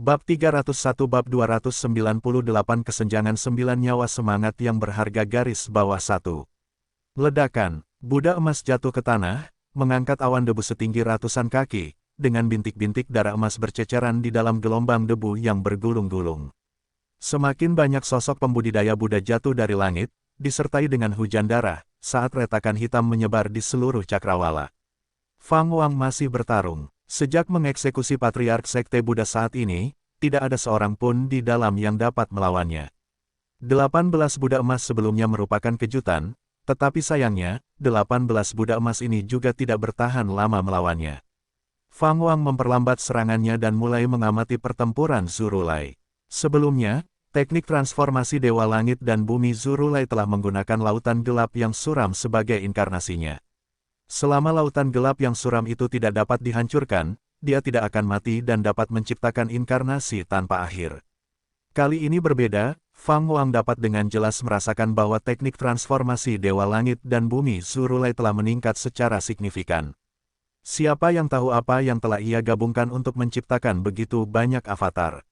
Bab 301 Bab 298 Kesenjangan 9 Nyawa Semangat yang Berharga Garis bawah 1. Ledakan, Buddha emas jatuh ke tanah, mengangkat awan debu setinggi ratusan kaki, dengan bintik-bintik darah emas berceceran di dalam gelombang debu yang bergulung-gulung. Semakin banyak sosok pembudidaya Buddha jatuh dari langit, disertai dengan hujan darah, saat retakan hitam menyebar di seluruh cakrawala. Fang Wang masih bertarung. Sejak mengeksekusi Patriark Sekte Buddha saat ini, tidak ada seorang pun di dalam yang dapat melawannya. 18 Buddha emas sebelumnya merupakan kejutan, tetapi sayangnya, 18 Buddha emas ini juga tidak bertahan lama melawannya. Fang Wang memperlambat serangannya dan mulai mengamati pertempuran Zurulai. Sebelumnya, teknik transformasi Dewa Langit dan Bumi Zurulai telah menggunakan lautan gelap yang suram sebagai inkarnasinya. Selama lautan gelap yang suram itu tidak dapat dihancurkan, dia tidak akan mati dan dapat menciptakan inkarnasi tanpa akhir. Kali ini berbeda, Fang Wang dapat dengan jelas merasakan bahwa teknik transformasi Dewa Langit dan Bumi Zurulai telah meningkat secara signifikan. Siapa yang tahu apa yang telah ia gabungkan untuk menciptakan begitu banyak avatar?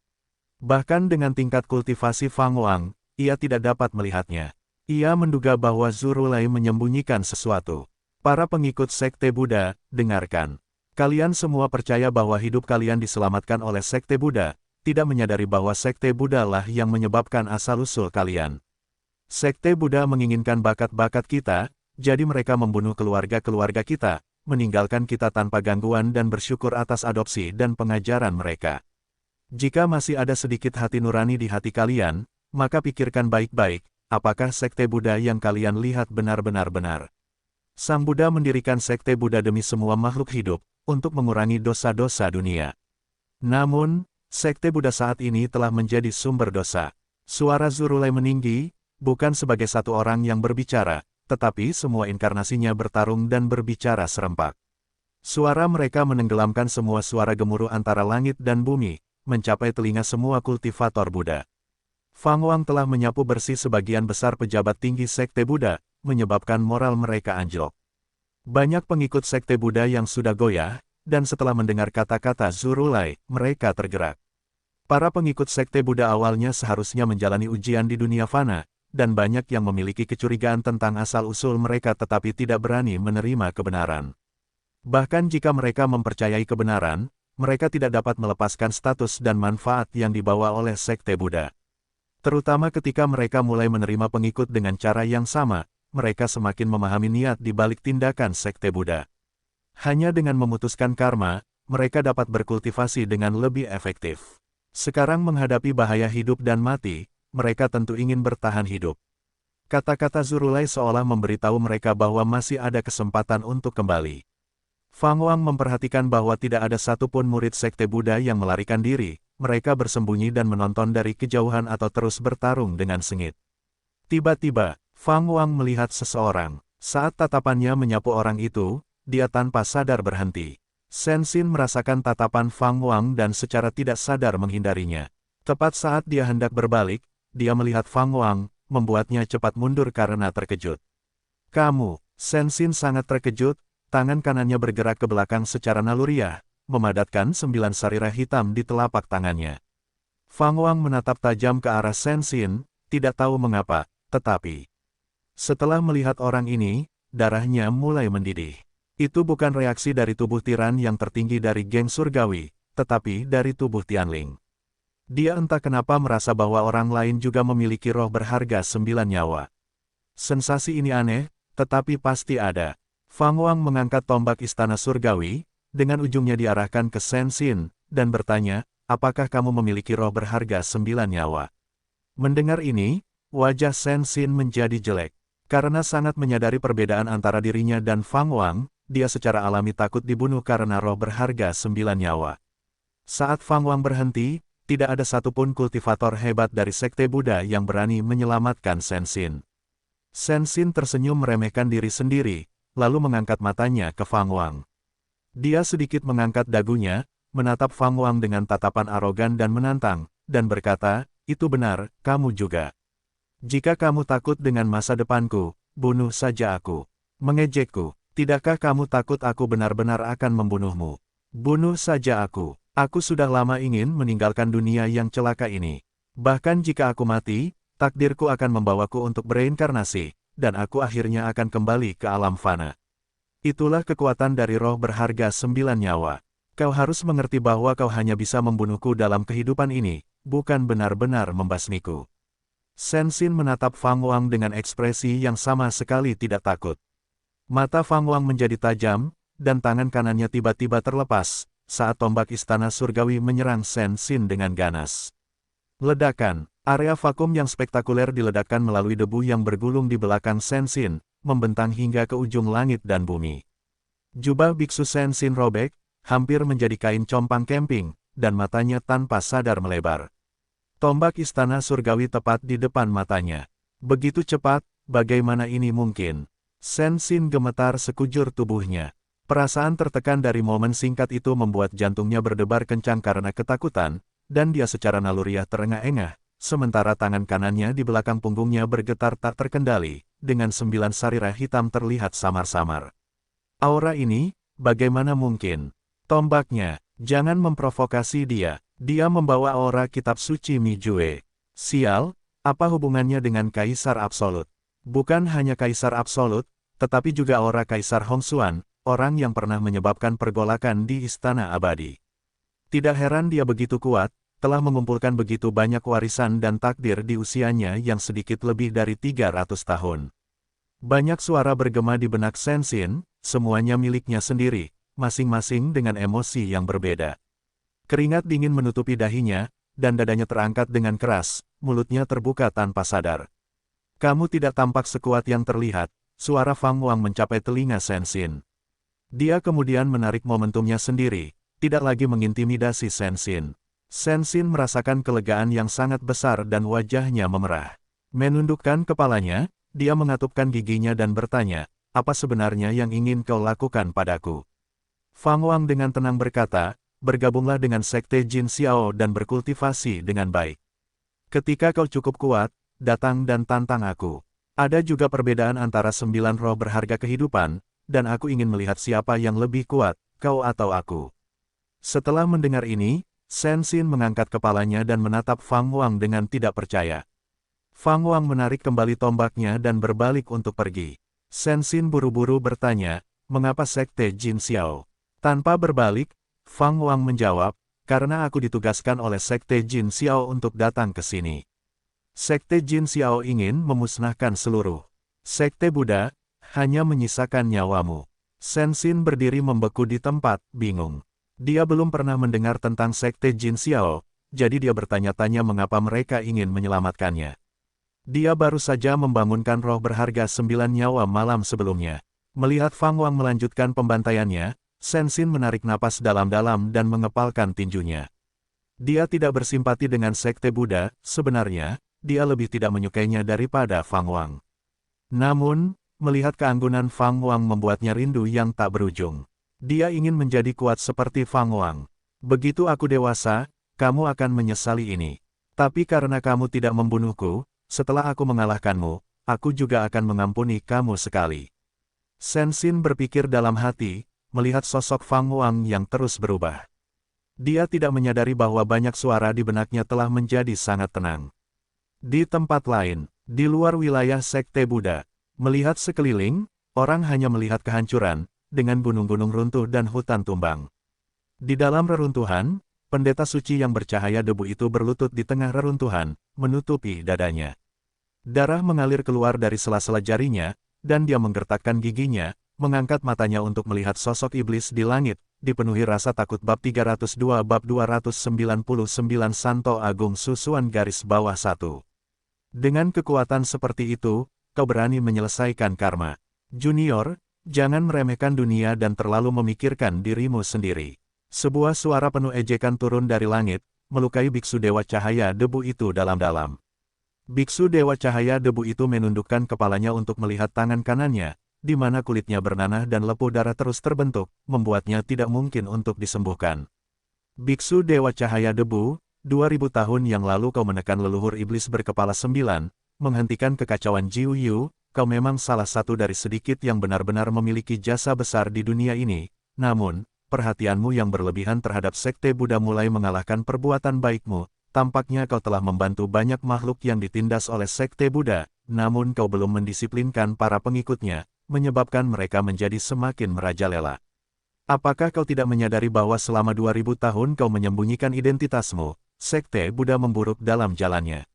Bahkan dengan tingkat kultivasi Fang Wang, ia tidak dapat melihatnya. Ia menduga bahwa Zurulai menyembunyikan sesuatu. Para pengikut Sekte Buddha, dengarkan. Kalian semua percaya bahwa hidup kalian diselamatkan oleh Sekte Buddha, tidak menyadari bahwa Sekte Buddha lah yang menyebabkan asal-usul kalian. Sekte Buddha menginginkan bakat-bakat kita, jadi mereka membunuh keluarga-keluarga kita, meninggalkan kita tanpa gangguan dan bersyukur atas adopsi dan pengajaran mereka. Jika masih ada sedikit hati nurani di hati kalian, maka pikirkan baik-baik, apakah Sekte Buddha yang kalian lihat benar-benar benar. Sang Buddha mendirikan Sekte Buddha demi semua makhluk hidup, untuk mengurangi dosa-dosa dunia. Namun, Sekte Buddha saat ini telah menjadi sumber dosa. Suara Zurulai meninggi, bukan sebagai satu orang yang berbicara, tetapi semua inkarnasinya bertarung dan berbicara serempak. Suara mereka menenggelamkan semua suara gemuruh antara langit dan bumi, mencapai telinga semua kultivator Buddha. Fang Wang telah menyapu bersih sebagian besar pejabat tinggi Sekte Buddha, menyebabkan moral mereka anjlok. Banyak pengikut Sekte Buddha yang sudah goyah, dan setelah mendengar kata-kata Zurulai, mereka tergerak. Para pengikut Sekte Buddha awalnya seharusnya menjalani ujian di dunia fana, dan banyak yang memiliki kecurigaan tentang asal-usul mereka tetapi tidak berani menerima kebenaran. Bahkan jika mereka mempercayai kebenaran, mereka tidak dapat melepaskan status dan manfaat yang dibawa oleh Sekte Buddha. Terutama ketika mereka mulai menerima pengikut dengan cara yang sama, mereka semakin memahami niat di balik tindakan Sekte Buddha. Hanya dengan memutuskan karma, mereka dapat berkultivasi dengan lebih efektif. Sekarang menghadapi bahaya hidup dan mati, mereka tentu ingin bertahan hidup. Kata-kata Zurulai seolah memberitahu mereka bahwa masih ada kesempatan untuk kembali. Fang Wang memperhatikan bahwa tidak ada satupun murid Sekte Buddha yang melarikan diri, mereka bersembunyi dan menonton dari kejauhan atau terus bertarung dengan sengit. Tiba-tiba, Fang Wang melihat seseorang. Saat tatapannya menyapu orang itu, dia tanpa sadar berhenti. Shen Xin merasakan tatapan Fang Wang dan secara tidak sadar menghindarinya. Tepat saat dia hendak berbalik, dia melihat Fang Wang, membuatnya cepat mundur karena terkejut. Kamu, Shen Xin sangat terkejut, tangan kanannya bergerak ke belakang secara naluriah, memadatkan 9 sarirah hitam di telapak tangannya. Fang Wang menatap tajam ke arah Shen Xin, tidak tahu mengapa, tetapi setelah melihat orang ini, darahnya mulai mendidih. Itu bukan reaksi dari tubuh tiran yang tertinggi dari geng surgawi, tetapi dari tubuh Tianling. Dia entah kenapa merasa bahwa orang lain juga memiliki roh berharga 9 nyawa. Sensasi ini aneh, tetapi pasti ada. Fang Wang mengangkat tombak istana surgawi, dengan ujungnya diarahkan ke Shen Xin, dan bertanya, apakah kamu memiliki roh berharga 9 nyawa? Mendengar ini, wajah Shen Xin menjadi jelek. Karena sangat menyadari perbedaan antara dirinya dan Fang Wang, dia secara alami takut dibunuh karena roh berharga 9 nyawa. Saat Fang Wang berhenti, tidak ada satupun kultivator hebat dari Sekte Buddha yang berani menyelamatkan Shen Xin. Shen Xin tersenyum meremehkan diri sendiri, lalu mengangkat matanya ke Fang Wang. Dia sedikit mengangkat dagunya, menatap Fang Wang dengan tatapan arogan dan menantang, dan berkata, itu benar, kamu juga. Jika kamu takut dengan masa depanku, bunuh saja aku. Mengejekku, tidakkah kamu takut aku benar-benar akan membunuhmu? Bunuh saja aku. Aku sudah lama ingin meninggalkan dunia yang celaka ini. Bahkan jika aku mati, takdirku akan membawaku untuk bereinkarnasi, dan aku akhirnya akan kembali ke alam fana. Itulah kekuatan dari roh berharga 9 nyawa. Kau harus mengerti bahwa kau hanya bisa membunuhku dalam kehidupan ini, bukan benar-benar membasmiku. Sensin menatap Fang Wang dengan ekspresi yang sama sekali tidak takut. Mata Fang Wang menjadi tajam, dan tangan kanannya tiba-tiba terlepas, saat tombak istana surgawi menyerang Sensin dengan ganas. Ledakan, area vakum yang spektakuler diledakkan melalui debu yang bergulung di belakang Sensin, membentang hingga ke ujung langit dan bumi. Jubah biksu Sensin robek, hampir menjadi kain compang camping, dan matanya tanpa sadar melebar. Tombak istana surgawi tepat di depan matanya. Begitu cepat, bagaimana ini mungkin? Sensin gemetar sekujur tubuhnya. Perasaan tertekan dari momen singkat itu membuat jantungnya berdebar kencang karena ketakutan, dan dia secara naluriah terengah-engah, sementara tangan kanannya di belakang punggungnya bergetar tak terkendali, dengan 9 sarira hitam terlihat samar-samar. Aura ini, bagaimana mungkin? Tombaknya, jangan memprovokasi dia. Dia membawa aura kitab suci Mijue. Sial, apa hubungannya dengan Kaisar Absolut? Bukan hanya Kaisar Absolut, tetapi juga aura Kaisar Hongxuan, orang yang pernah menyebabkan pergolakan di Istana Abadi. Tidak heran dia begitu kuat, telah mengumpulkan begitu banyak warisan dan takdir di usianya yang sedikit lebih dari 300 tahun. Banyak suara bergema di benak Sensin, semuanya miliknya sendiri, masing-masing dengan emosi yang berbeda. Keringat dingin menutupi dahinya, dan dadanya terangkat dengan keras, mulutnya terbuka tanpa sadar. Kamu tidak tampak sekuat yang terlihat, suara Fang Wang mencapai telinga Sensin. Dia kemudian menarik momentumnya sendiri, tidak lagi mengintimidasi Sensin. Sensin merasakan kelegaan yang sangat besar dan wajahnya memerah. Menundukkan kepalanya, dia mengatupkan giginya dan bertanya, apa sebenarnya yang ingin kau lakukan padaku? Fang Wang dengan tenang berkata, bergabunglah dengan Sekte Jin Xiao dan berkultivasi dengan baik. Ketika kau cukup kuat, datang dan tantang aku. Ada juga perbedaan antara 9 roh berharga kehidupan, dan aku ingin melihat siapa yang lebih kuat, kau atau aku. Setelah mendengar ini, Sensin mengangkat kepalanya dan menatap Fang Wang dengan tidak percaya. Fang Wang menarik kembali tombaknya dan berbalik untuk pergi. Sensin buru-buru bertanya, mengapa Sekte Jin Xiao? Tanpa berbalik, Fang Wang menjawab, karena aku ditugaskan oleh Sekte Jin Xiao untuk datang ke sini. Sekte Jin Xiao ingin memusnahkan seluruh Sekte Buddha, hanya menyisakan nyawamu. Sensin berdiri membeku di tempat, bingung. Dia belum pernah mendengar tentang Sekte Jin Xiao, jadi dia bertanya-tanya mengapa mereka ingin menyelamatkannya. Dia baru saja membangunkan roh berharga 9 nyawa malam sebelumnya. Melihat Fang Wang melanjutkan pembantaiannya, Sensin menarik napas dalam-dalam dan mengepalkan tinjunya. Dia tidak bersimpati dengan Sekte Buddha, sebenarnya, dia lebih tidak menyukainya daripada Fang Wang. Namun, melihat keanggunan Fang Wang membuatnya rindu yang tak berujung. Dia ingin menjadi kuat seperti Fang Wang. Begitu aku dewasa, kamu akan menyesali ini. Tapi karena kamu tidak membunuhku, setelah aku mengalahkanmu, aku juga akan mengampuni kamu sekali. Sensin berpikir dalam hati, melihat sosok Fang Wang yang terus berubah. Dia tidak menyadari bahwa banyak suara di benaknya telah menjadi sangat tenang. Di tempat lain, di luar wilayah Sekte Buddha, melihat sekeliling, orang hanya melihat kehancuran, dengan gunung-gunung runtuh dan hutan tumbang. Di dalam reruntuhan, pendeta suci yang bercahaya debu itu berlutut di tengah reruntuhan, menutupi dadanya. Darah mengalir keluar dari sela-sela jarinya, dan dia menggertakkan giginya, mengangkat matanya untuk melihat sosok iblis di langit, dipenuhi rasa takut. Bab 302 Bab 299 Santo Agung Susuan garis bawah 1. Dengan kekuatan seperti itu, kau berani menyelesaikan karma. Junior, jangan meremehkan dunia dan terlalu memikirkan dirimu sendiri. Sebuah suara penuh ejekan turun dari langit, melukai biksu Dewa Cahaya Debu itu dalam-dalam. Biksu Dewa Cahaya Debu itu menundukkan kepalanya untuk melihat tangan kanannya, di mana kulitnya bernanah dan lepuh darah terus terbentuk, membuatnya tidak mungkin untuk disembuhkan. Biksu Dewa Cahaya Debu, 2000 tahun yang lalu kau menekan leluhur iblis berkepala 9, menghentikan kekacauan Jiu Yu, kau memang salah satu dari sedikit yang benar-benar memiliki jasa besar di dunia ini, namun, perhatianmu yang berlebihan terhadap Sekte Buddha mulai mengalahkan perbuatan baikmu. Tampaknya kau telah membantu banyak makhluk yang ditindas oleh Sekte Buddha, namun kau belum mendisiplinkan para pengikutnya, menyebabkan mereka menjadi semakin merajalela. Apakah kau tidak menyadari bahwa selama 2000 tahun kau menyembunyikan identitasmu? Sekte Buddha memburuk dalam jalannya.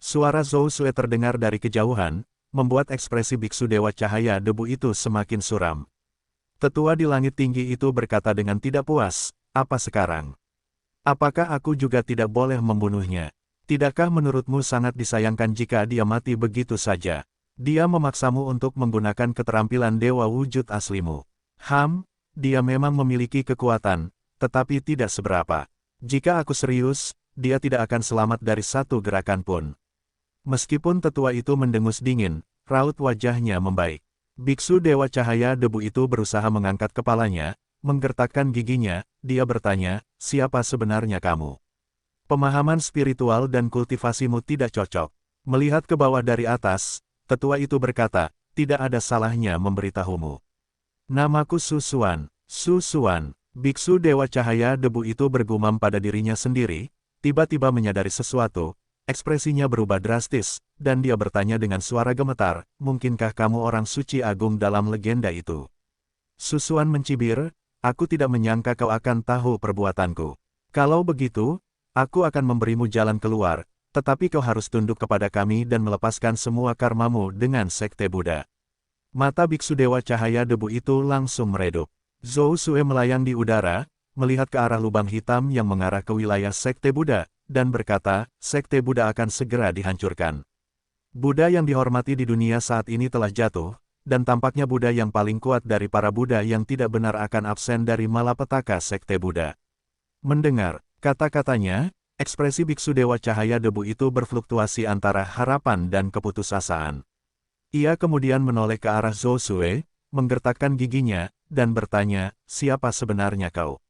Suara Zhou Sue terdengar dari kejauhan, membuat ekspresi biksu Dewa Cahaya Debu itu semakin suram. Tetua di langit tinggi itu berkata dengan tidak puas, "Apa sekarang? Apakah aku juga tidak boleh membunuhnya? Tidakkah menurutmu sangat disayangkan jika dia mati begitu saja? Dia memaksamu untuk menggunakan keterampilan dewa wujud aslimu. Dia memang memiliki kekuatan, tetapi tidak seberapa. Jika aku serius, dia tidak akan selamat dari satu gerakan pun." Meskipun tetua itu mendengus dingin, raut wajahnya membaik. Biksu Dewa Cahaya Debu itu berusaha mengangkat kepalanya, menggertakkan giginya, dia bertanya, "Siapa sebenarnya kamu? Pemahaman spiritual dan kultivasimu tidak cocok." Melihat ke bawah dari atas, tetua itu berkata, "Tidak ada salahnya memberitahumu. Namaku Susuan." Susuan. Biksu Dewa Cahaya Debu itu bergumam pada dirinya sendiri, tiba-tiba menyadari sesuatu, ekspresinya berubah drastis, dan dia bertanya dengan suara gemetar, "Mungkinkah kamu orang suci agung dalam legenda itu?" Susuan mencibir, "Aku tidak menyangka kau akan tahu perbuatanku. Kalau begitu, aku akan memberimu jalan keluar, tetapi kau harus tunduk kepada kami dan melepaskan semua karmamu dengan Sekte Buddha." Mata Biksu Dewa Cahaya Debu itu langsung meredup. Zhou Sue melayang di udara, melihat ke arah lubang hitam yang mengarah ke wilayah Sekte Buddha, dan berkata, "Sekte Buddha akan segera dihancurkan." Buddha yang dihormati di dunia saat ini telah jatuh, dan tampaknya Buddha yang paling kuat dari para Buddha yang tidak benar akan absen dari malapetaka Sekte Buddha. Mendengar kata-katanya, ekspresi Biksu Dewa Cahaya Debu itu berfluktuasi antara harapan dan keputusasaan. Ia kemudian menoleh ke arah Zhou Sue, menggertakkan giginya, dan bertanya, "Siapa sebenarnya kau?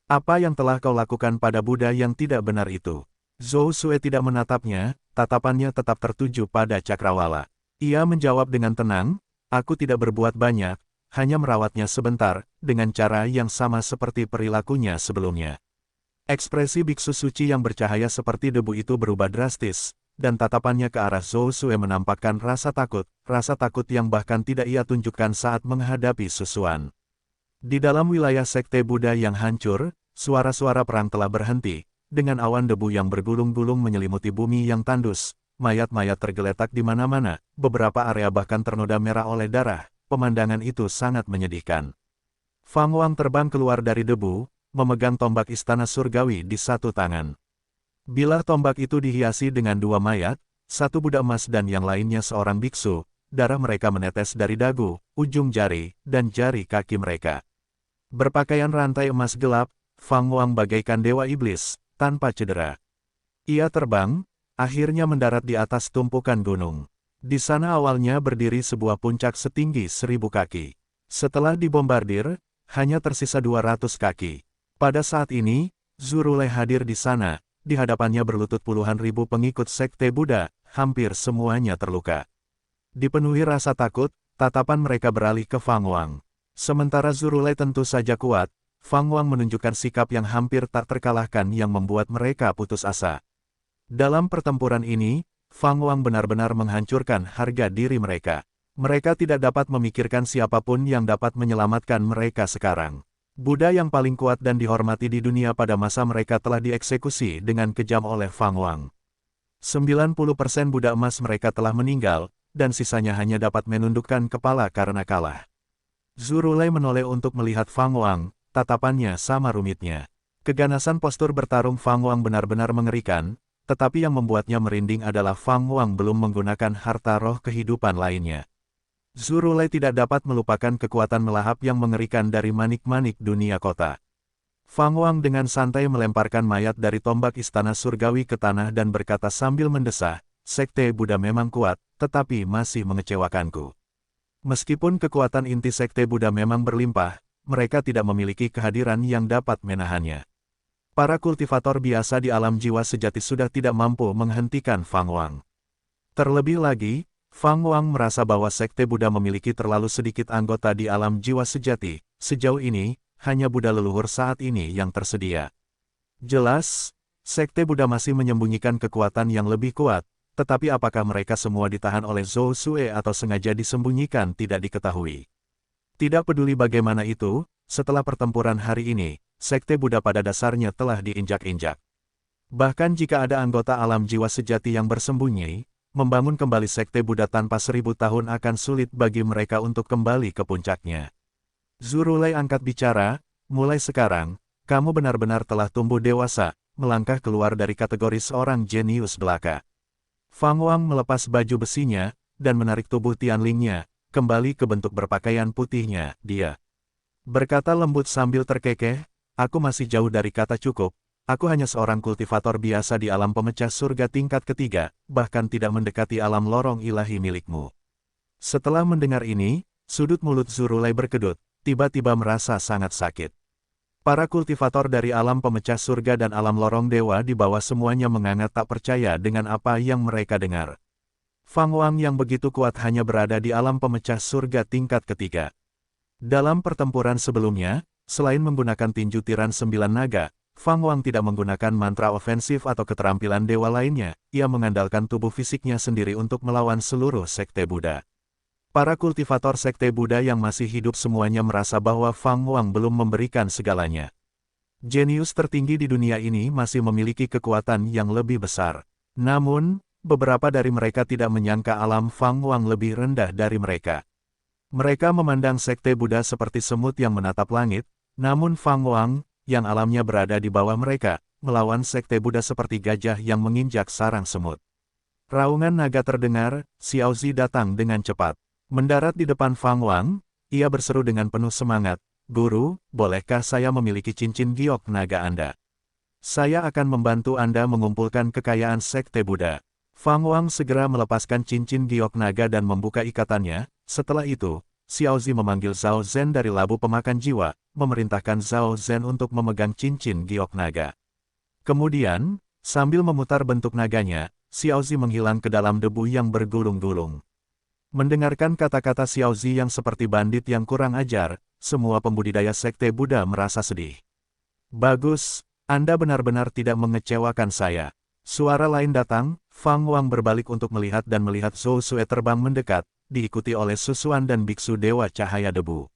Apa yang telah kau lakukan pada Buddha yang tidak benar itu?" Zhou Sue tidak menatapnya, tatapannya tetap tertuju pada cakrawala. Ia menjawab dengan tenang, "Aku tidak berbuat banyak, hanya merawatnya sebentar, dengan cara yang sama seperti perilakunya sebelumnya." Ekspresi biksu suci yang bercahaya seperti debu itu berubah drastis, dan tatapannya ke arah Zhou Sue menampakkan rasa takut yang bahkan tidak ia tunjukkan saat menghadapi Susuan. Di dalam wilayah Sekte Buddha yang hancur, suara-suara perang telah berhenti, dengan awan debu yang bergulung-gulung menyelimuti bumi yang tandus, mayat-mayat tergeletak di mana-mana, beberapa area bahkan ternoda merah oleh darah, pemandangan itu sangat menyedihkan. Fang Wang terbang keluar dari debu, memegang tombak istana surgawi di satu tangan. Bilah tombak itu dihiasi dengan dua mayat, satu Buddha emas dan yang lainnya seorang biksu, darah mereka menetes dari dagu, ujung jari, dan jari kaki mereka. Berpakaian rantai emas gelap, Fang Wang bagaikan dewa iblis, tanpa cedera. Ia terbang, akhirnya mendarat di atas tumpukan gunung. Di sana awalnya berdiri sebuah puncak setinggi 1000 kaki. Setelah dibombardir, hanya tersisa 200 kaki. Pada saat ini, Zurule hadir di sana, di hadapannya berlutut puluhan ribu pengikut Sekte Buddha, hampir semuanya terluka. Dipenuhi rasa takut, tatapan mereka beralih ke Fang Wang. Sementara Zurule tentu saja kuat, Fang Wang menunjukkan sikap yang hampir tak terkalahkan yang membuat mereka putus asa. Dalam pertempuran ini, Fang Wang benar-benar menghancurkan harga diri mereka. Mereka tidak dapat memikirkan siapapun yang dapat menyelamatkan mereka sekarang. Buddha yang paling kuat dan dihormati di dunia pada masa mereka telah dieksekusi dengan kejam oleh Fang Wang. 90% Buddha emas mereka telah meninggal, dan sisanya hanya dapat menundukkan kepala karena kalah. Zurule menoleh untuk melihat Fang Wang, tatapannya sama rumitnya. Keganasan postur bertarung Fang Wang benar-benar mengerikan, tetapi yang membuatnya merinding adalah Fang Wang belum menggunakan harta roh kehidupan lainnya. Zurule tidak dapat melupakan kekuatan melahap yang mengerikan dari manik-manik dunia kota. Fang Wang dengan santai melemparkan mayat dari tombak istana surgawi ke tanah dan berkata sambil mendesah, "Sekte Buddha memang kuat, tetapi masih mengecewakanku. Meskipun kekuatan inti Sekte Buddha memang berlimpah, mereka tidak memiliki kehadiran yang dapat menahannya." Para kultivator biasa di alam jiwa sejati sudah tidak mampu menghentikan Fang Wang. Terlebih lagi, Fang Wang merasa bahwa Sekte Buddha memiliki terlalu sedikit anggota di alam jiwa sejati. Sejauh ini, hanya Buddha leluhur saat ini yang tersedia. Jelas, Sekte Buddha masih menyembunyikan kekuatan yang lebih kuat, tetapi apakah mereka semua ditahan oleh Zhou Xue atau sengaja disembunyikan tidak diketahui. Tidak peduli bagaimana itu, setelah pertempuran hari ini, Sekte Buddha pada dasarnya telah diinjak-injak. Bahkan jika ada anggota alam jiwa sejati yang bersembunyi, membangun kembali Sekte Buddha tanpa 1000 tahun akan sulit bagi mereka untuk kembali ke puncaknya. Zurulai angkat bicara, mulai sekarang, kamu benar-benar telah tumbuh dewasa, melangkah keluar dari kategori seorang jenius belaka. Fang Wang melepas baju besinya, dan menarik tubuh Tianlingnya, kembali ke bentuk berpakaian putihnya, dia berkata lembut sambil terkekeh, aku masih jauh dari kata cukup. Aku hanya seorang kultivator biasa di alam pemecah surga tingkat ketiga, bahkan tidak mendekati alam lorong ilahi milikmu. Setelah mendengar ini, sudut mulut Zurulai berkedut, tiba-tiba merasa sangat sakit. Para kultivator dari alam pemecah surga dan alam lorong dewa di bawah semuanya menganggap tak percaya dengan apa yang mereka dengar. Fang Wang yang begitu kuat hanya berada di alam pemecah surga tingkat ketiga. Dalam pertempuran sebelumnya, selain menggunakan tinju tiran 9 naga, Fang Wang tidak menggunakan mantra ofensif atau keterampilan dewa lainnya, ia mengandalkan tubuh fisiknya sendiri untuk melawan seluruh Sekte Buddha. Para kultivator Sekte Buddha yang masih hidup semuanya merasa bahwa Fang Wang belum memberikan segalanya. Jenius tertinggi di dunia ini masih memiliki kekuatan yang lebih besar. Namun, beberapa dari mereka tidak menyangka alam Fang Wang lebih rendah dari mereka. Mereka memandang Sekte Buddha seperti semut yang menatap langit, namun Fang Wang, yang alamnya berada di bawah mereka, melawan Sekte Buddha seperti gajah yang menginjak sarang semut. Raungan naga terdengar, Xiaozi datang dengan cepat. Mendarat di depan Fang Wang, ia berseru dengan penuh semangat, Guru, bolehkah saya memiliki cincin giok naga Anda? Saya akan membantu Anda mengumpulkan kekayaan Sekte Buddha. Fang Wang segera melepaskan cincin giok naga dan membuka ikatannya. Setelah itu, Xiaozi memanggil Zhao Zhen dari labu pemakan jiwa, memerintahkan Zhao Zhen untuk memegang cincin giok naga. Kemudian, sambil memutar bentuk naganya, Xiaozi menghilang ke dalam debu yang bergulung-gulung. Mendengarkan kata-kata Xiaozi yang seperti bandit yang kurang ajar, semua pembudidaya Sekte Buddha merasa sedih. Bagus, Anda benar-benar tidak mengecewakan saya. Suara lain datang, Fang Wang berbalik untuk melihat dan melihat Zhou Xue terbang mendekat, diikuti oleh Susuan dan Biksu Dewa Cahaya Debu.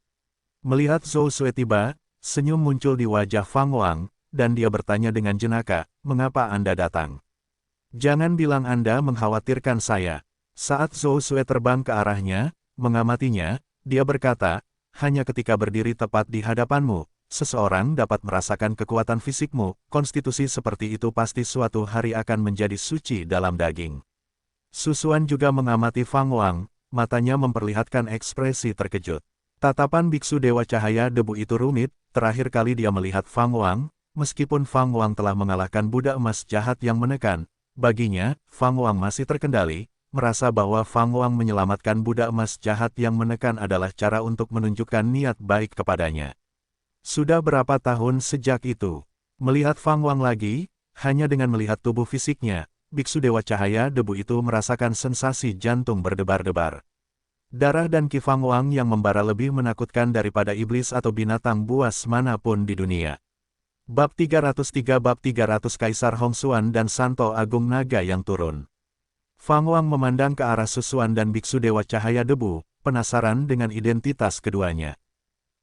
Melihat Zhou Xue tiba, senyum muncul di wajah Fang Wang, dan dia bertanya dengan jenaka, mengapa Anda datang? Jangan bilang Anda mengkhawatirkan saya. Saat Zhou Xue terbang ke arahnya, mengamatinya, dia berkata, hanya ketika berdiri tepat di hadapanmu, seseorang dapat merasakan kekuatan fisikmu, konstitusi seperti itu pasti suatu hari akan menjadi suci dalam daging. Susuan juga mengamati Fang Wang, matanya memperlihatkan ekspresi terkejut. Tatapan Biksu Dewa Cahaya Debu itu rumit, terakhir kali dia melihat Fang Wang, meskipun Fang Wang telah mengalahkan Buddha emas jahat yang menekan, baginya, Fang Wang masih terkendali, merasa bahwa Fang Wang menyelamatkan Buddha emas jahat yang menekan adalah cara untuk menunjukkan niat baik kepadanya. Sudah berapa tahun sejak itu? Melihat Fang Wang lagi, hanya dengan melihat tubuh fisiknya, Biksu Dewa Cahaya Debu itu merasakan sensasi jantung berdebar-debar. Darah dan ki Fang Wang yang membara lebih menakutkan daripada iblis atau binatang buas manapun di dunia. Bab 303 Bab 300 Kaisar Hongxuan dan Santo Agung Naga yang turun. Fang Wang memandang ke arah Susuan dan Biksu Dewa Cahaya Debu, penasaran dengan identitas keduanya.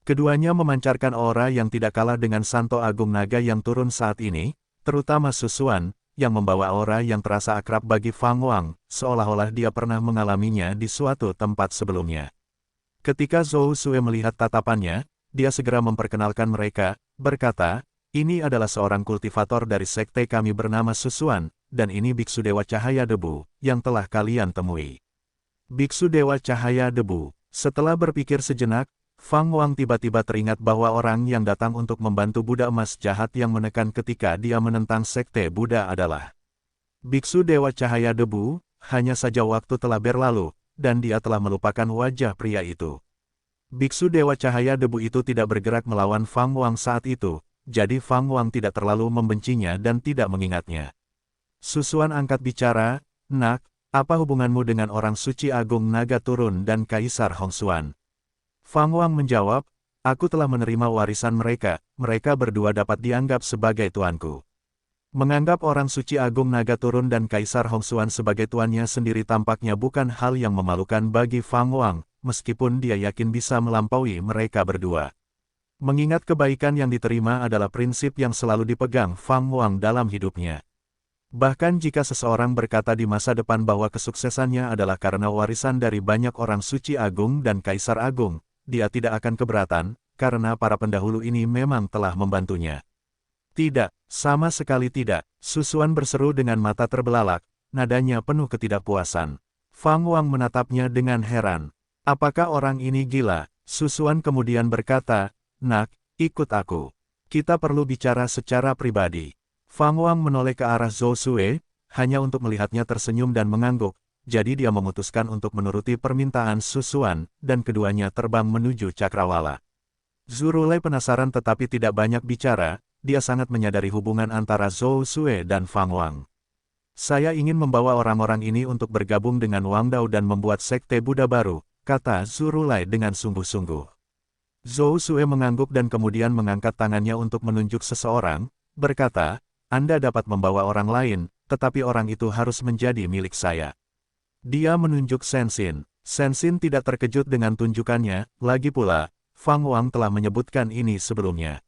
Keduanya memancarkan aura yang tidak kalah dengan Santo Agung Naga yang turun saat ini, terutama Susuan, yang membawa aura yang terasa akrab bagi Fang Wang, seolah-olah dia pernah mengalaminya di suatu tempat sebelumnya. Ketika Zhou Xue melihat tatapannya, dia segera memperkenalkan mereka, berkata, ini adalah seorang kultivator dari sekte kami bernama Susuan, dan ini Biksu Dewa Cahaya Debu, yang telah kalian temui. Biksu Dewa Cahaya Debu. Setelah berpikir sejenak, Fang Wang tiba-tiba teringat bahwa orang yang datang untuk membantu Buddha emas jahat yang menekan ketika dia menentang sekte Buddha adalah Biksu Dewa Cahaya Debu. Hanya saja waktu telah berlalu, dan dia telah melupakan wajah pria itu. Biksu Dewa Cahaya Debu itu tidak bergerak melawan Fang Wang saat itu, jadi Fang Wang tidak terlalu membencinya dan tidak mengingatnya. Susuan angkat bicara, Nak, apa hubunganmu dengan orang suci agung naga turun dan Kaisar Hongxuan? Fang Wang menjawab, Aku telah menerima warisan mereka, mereka berdua dapat dianggap sebagai tuanku. Menganggap orang suci agung naga turun dan Kaisar Hongxuan sebagai tuannya sendiri tampaknya bukan hal yang memalukan bagi Fang Wang, meskipun dia yakin bisa melampaui mereka berdua. Mengingat kebaikan yang diterima adalah prinsip yang selalu dipegang Fang Wang dalam hidupnya. Bahkan jika seseorang berkata di masa depan bahwa kesuksesannya adalah karena warisan dari banyak orang suci agung dan Kaisar agung, dia tidak akan keberatan, karena para pendahulu ini memang telah membantunya. Tidak, sama sekali tidak, Susuan berseru dengan mata terbelalak, nadanya penuh ketidakpuasan. Fang Wang menatapnya dengan heran. Apakah orang ini gila? Susuan kemudian berkata, "Nak, ikut aku. Kita perlu bicara secara pribadi." Fang Wang menoleh ke arah Zhou Sue, hanya untuk melihatnya tersenyum dan mengangguk, jadi dia memutuskan untuk menuruti permintaan Susuan, dan keduanya terbang menuju Cakrawala. Zurulai penasaran tetapi tidak banyak bicara. Dia sangat menyadari hubungan antara Zhou Sue dan Fang Wang. "Saya ingin membawa orang-orang ini untuk bergabung dengan Wang Dao dan membuat sekte Buddha baru," kata Zurulai dengan sungguh-sungguh. Zhou Sue mengangguk dan kemudian mengangkat tangannya untuk menunjuk seseorang, berkata, "Anda dapat membawa orang lain, tetapi orang itu harus menjadi milik saya." Dia menunjuk Sensin. Sensin tidak terkejut dengan tunjukannya, lagi pula, Fang Wang telah menyebutkan ini sebelumnya.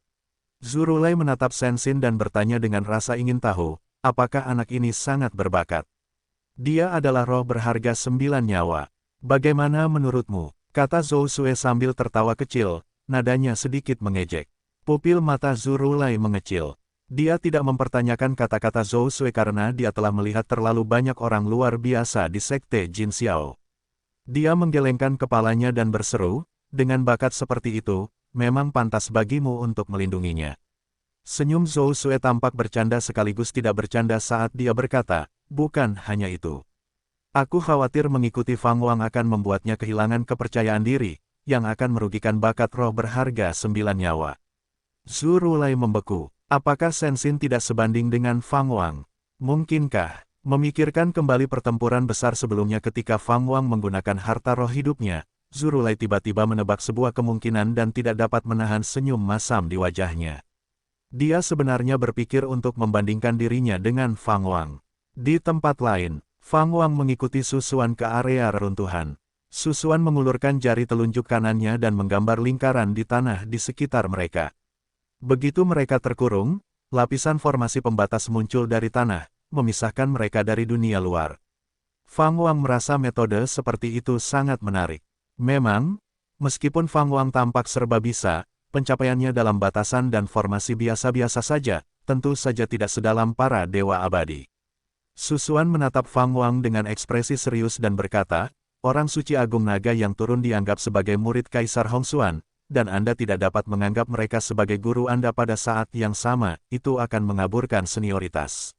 Zurulai menatap Sensin dan bertanya dengan rasa ingin tahu, apakah anak ini sangat berbakat. "Dia adalah roh berharga 9 nyawa. Bagaimana menurutmu?" kata Zhou Sue sambil tertawa kecil, nadanya sedikit mengejek. Pupil mata Zurulai mengecil. Dia tidak mempertanyakan kata-kata Zhou Sue karena dia telah melihat terlalu banyak orang luar biasa di sekte Jin Xiao. Dia menggelengkan kepalanya dan berseru, "Dengan bakat seperti itu, memang pantas bagimu untuk melindunginya." Senyum Zhou Sue tampak bercanda sekaligus tidak bercanda saat dia berkata, "Bukan hanya itu. Aku khawatir mengikuti Fang Wang akan membuatnya kehilangan kepercayaan diri, yang akan merugikan bakat roh berharga 9 nyawa." Zurulai membeku. Apakah Sensin tidak sebanding dengan Fang Wang? Mungkinkah? Memikirkan kembali pertempuran besar sebelumnya ketika Fang Wang menggunakan harta roh hidupnya, Zurulai tiba-tiba menebak sebuah kemungkinan dan tidak dapat menahan senyum masam di wajahnya. Dia sebenarnya berpikir untuk membandingkan dirinya dengan Fang Wang. Di tempat lain, Fang Wang mengikuti Susuan ke area reruntuhan. Susuan mengulurkan jari telunjuk kanannya dan menggambar lingkaran di tanah di sekitar mereka. Begitu mereka terkurung, lapisan formasi pembatas muncul dari tanah, memisahkan mereka dari dunia luar. Fang Wang merasa metode seperti itu sangat menarik. Memang, meskipun Fang Wang tampak serba bisa, pencapaiannya dalam batasan dan formasi biasa-biasa saja, tentu saja tidak sedalam para dewa abadi. Susuan menatap Fang Wang dengan ekspresi serius dan berkata, "Orang suci agung naga yang turun dianggap sebagai murid Kaisar Hongxuan, dan Anda tidak dapat menganggap mereka sebagai guru Anda pada saat yang sama, itu akan mengaburkan senioritas."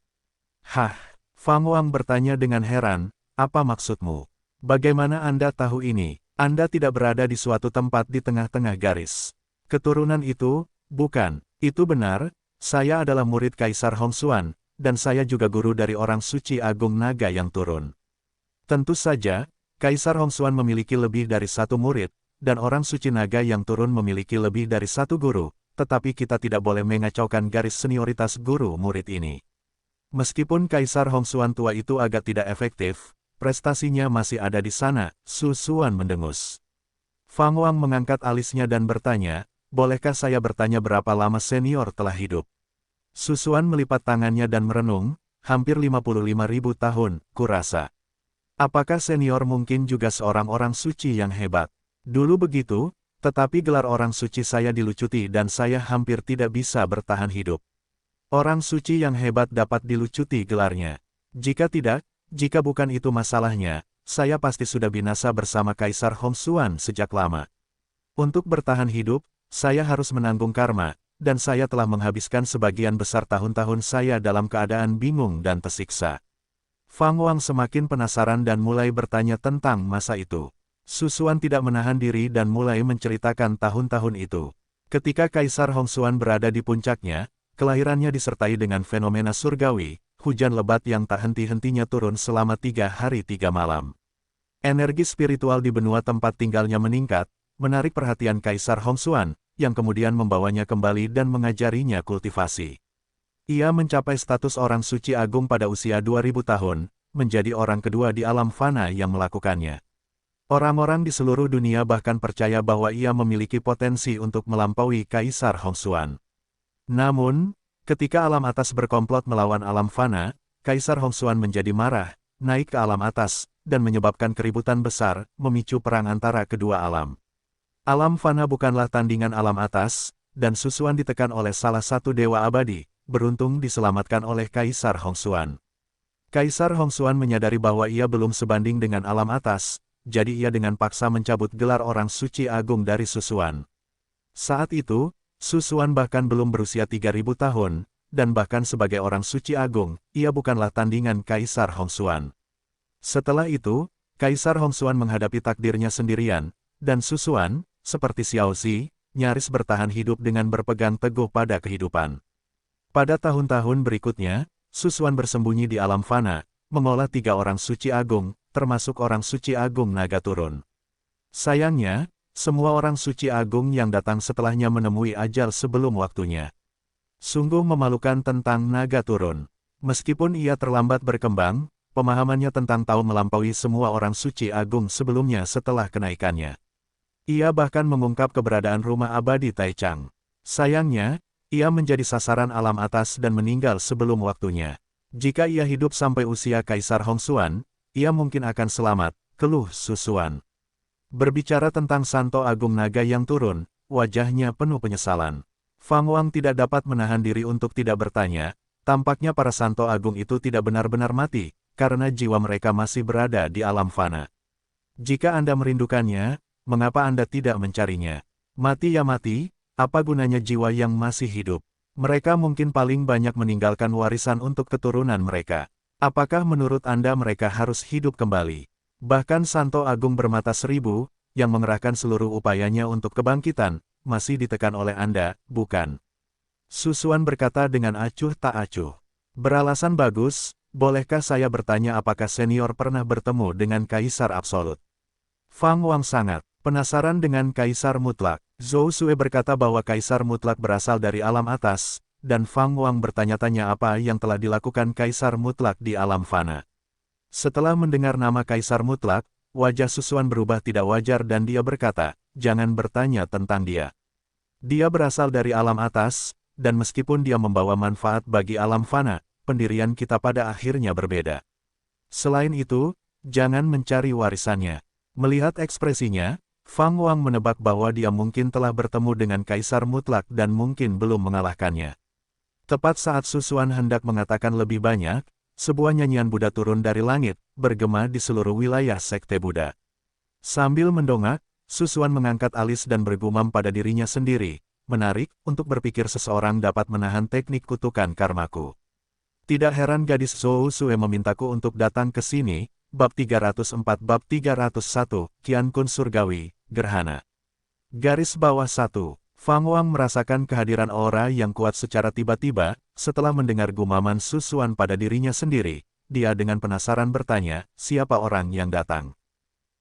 "Hah?" Fang Wang bertanya dengan heran, "Apa maksudmu? Bagaimana Anda tahu ini? Anda tidak berada di suatu tempat di tengah-tengah garis. Keturunan itu, bukan, itu benar, saya adalah murid Kaisar Hongxuan, dan saya juga guru dari orang suci agung naga yang turun." Tentu saja, Kaisar Hongxuan memiliki lebih dari satu murid, dan orang suci naga yang turun memiliki lebih dari satu guru, tetapi kita tidak boleh mengacaukan garis senioritas guru murid ini. Meskipun Kaisar Hongxuan tua itu agak tidak efektif, prestasinya masih ada di sana, Susuan mendengus. Fang Wang mengangkat alisnya dan bertanya, "Bolehkah saya bertanya berapa lama senior telah hidup?" Susuan melipat tangannya dan merenung, "Hampir 55.000 tahun, kurasa." "Apakah senior mungkin juga seorang orang suci yang hebat?" "Dulu begitu, tetapi gelar orang suci saya dilucuti dan saya hampir tidak bisa bertahan hidup." "Orang suci yang hebat dapat dilucuti gelarnya. Jika tidak, jika bukan itu masalahnya, saya pasti sudah binasa bersama Kaisar Hongxuan sejak lama. Untuk bertahan hidup, saya harus menanggung karma, dan saya telah menghabiskan sebagian besar tahun-tahun saya dalam keadaan bingung dan tersiksa." Fang Wang semakin penasaran dan mulai bertanya tentang masa itu. Susuan tidak menahan diri dan mulai menceritakan tahun-tahun itu. Ketika Kaisar Hongxuan berada di puncaknya, kelahirannya disertai dengan fenomena surgawi, hujan lebat yang tak henti-hentinya turun selama 3 hari 3 malam. Energi spiritual di benua tempat tinggalnya meningkat, menarik perhatian Kaisar Hongxuan, yang kemudian membawanya kembali dan mengajarinya kultivasi. Ia mencapai status orang suci agung pada usia 2000 tahun, menjadi orang kedua di alam fana yang melakukannya. Orang-orang di seluruh dunia bahkan percaya bahwa ia memiliki potensi untuk melampaui Kaisar Hongxuan. Namun, ketika alam atas berkomplot melawan alam fana, Kaisar Hongxuan menjadi marah, naik ke alam atas, dan menyebabkan keributan besar, memicu perang antara kedua alam. Alam fana bukanlah tandingan alam atas, dan Susuan ditekan oleh salah satu dewa abadi, beruntung diselamatkan oleh Kaisar Hongxuan. Kaisar Hongxuan menyadari bahwa ia belum sebanding dengan alam atas, jadi ia dengan paksa mencabut gelar orang suci agung dari Susuan. Saat itu, Susuan bahkan belum berusia 3000 tahun, dan bahkan sebagai orang suci agung, ia bukanlah tandingan Kaisar Hongxuan. Setelah itu, Kaisar Hongxuan menghadapi takdirnya sendirian, dan Susuan, seperti Xiaozi, nyaris bertahan hidup dengan berpegang teguh pada kehidupan. Pada tahun-tahun berikutnya, Susuan bersembunyi di alam fana, mengolah 3 orang suci agung, termasuk orang suci agung naga turun. Sayangnya, semua orang suci agung yang datang setelahnya menemui ajal sebelum waktunya. Sungguh memalukan tentang naga turun. Meskipun ia terlambat berkembang, pemahamannya tentang Tao melampaui semua orang suci agung sebelumnya setelah kenaikannya. Ia bahkan mengungkap keberadaan rumah abadi Taichang. Sayangnya, ia menjadi sasaran alam atas dan meninggal sebelum waktunya. Jika ia hidup sampai usia Kaisar Hongxuan, ia mungkin akan selamat, keluh Susuan. Berbicara tentang Santo Agung Naga yang turun, wajahnya penuh penyesalan. Fang Wang tidak dapat menahan diri untuk tidak bertanya, tampaknya para Santo Agung itu tidak benar-benar mati, karena jiwa mereka masih berada di alam fana. Jika Anda merindukannya, mengapa Anda tidak mencarinya? Mati ya mati, apa gunanya jiwa yang masih hidup? Mereka mungkin paling banyak meninggalkan warisan untuk keturunan mereka. Apakah menurut Anda mereka harus hidup kembali? Bahkan Santo Agung bermata 1000, yang mengerahkan seluruh upayanya untuk kebangkitan, masih ditekan oleh Anda, bukan? Susuan berkata dengan acuh tak acuh. Beralasan bagus, bolehkah saya bertanya apakah senior pernah bertemu dengan Kaisar Absolut? Fang Wang sangat penasaran dengan Kaisar Mutlak. Zhou Sue berkata bahwa Kaisar Mutlak berasal dari alam atas, dan Fang Wang bertanya-tanya apa yang telah dilakukan Kaisar Mutlak di alam fana. Setelah mendengar nama Kaisar Mutlak, wajah Susuan berubah tidak wajar dan dia berkata, jangan bertanya tentang dia. Dia berasal dari alam atas, dan meskipun dia membawa manfaat bagi alam fana, pendirian kita pada akhirnya berbeda. Selain itu, jangan mencari warisannya. Melihat ekspresinya, Fang Wang menebak bahwa dia mungkin telah bertemu dengan Kaisar Mutlak dan mungkin belum mengalahkannya. Tepat saat Susuan hendak mengatakan lebih banyak, sebuah nyanyian Buddha turun dari langit, bergema di seluruh wilayah sekte Buddha. Sambil mendongak, Susuan mengangkat alis dan bergumam pada dirinya sendiri, menarik untuk berpikir seseorang dapat menahan teknik kutukan karmaku. Tidak heran gadis Zhou Sue memintaku untuk datang ke sini. Bab 304 Bab 301, Qian Kun Surgawi, Gerhana. Garis bawah 1. Fang Wang merasakan kehadiran aura yang kuat secara tiba-tiba, setelah mendengar gumaman Susuan pada dirinya sendiri, dia dengan penasaran bertanya, siapa orang yang datang?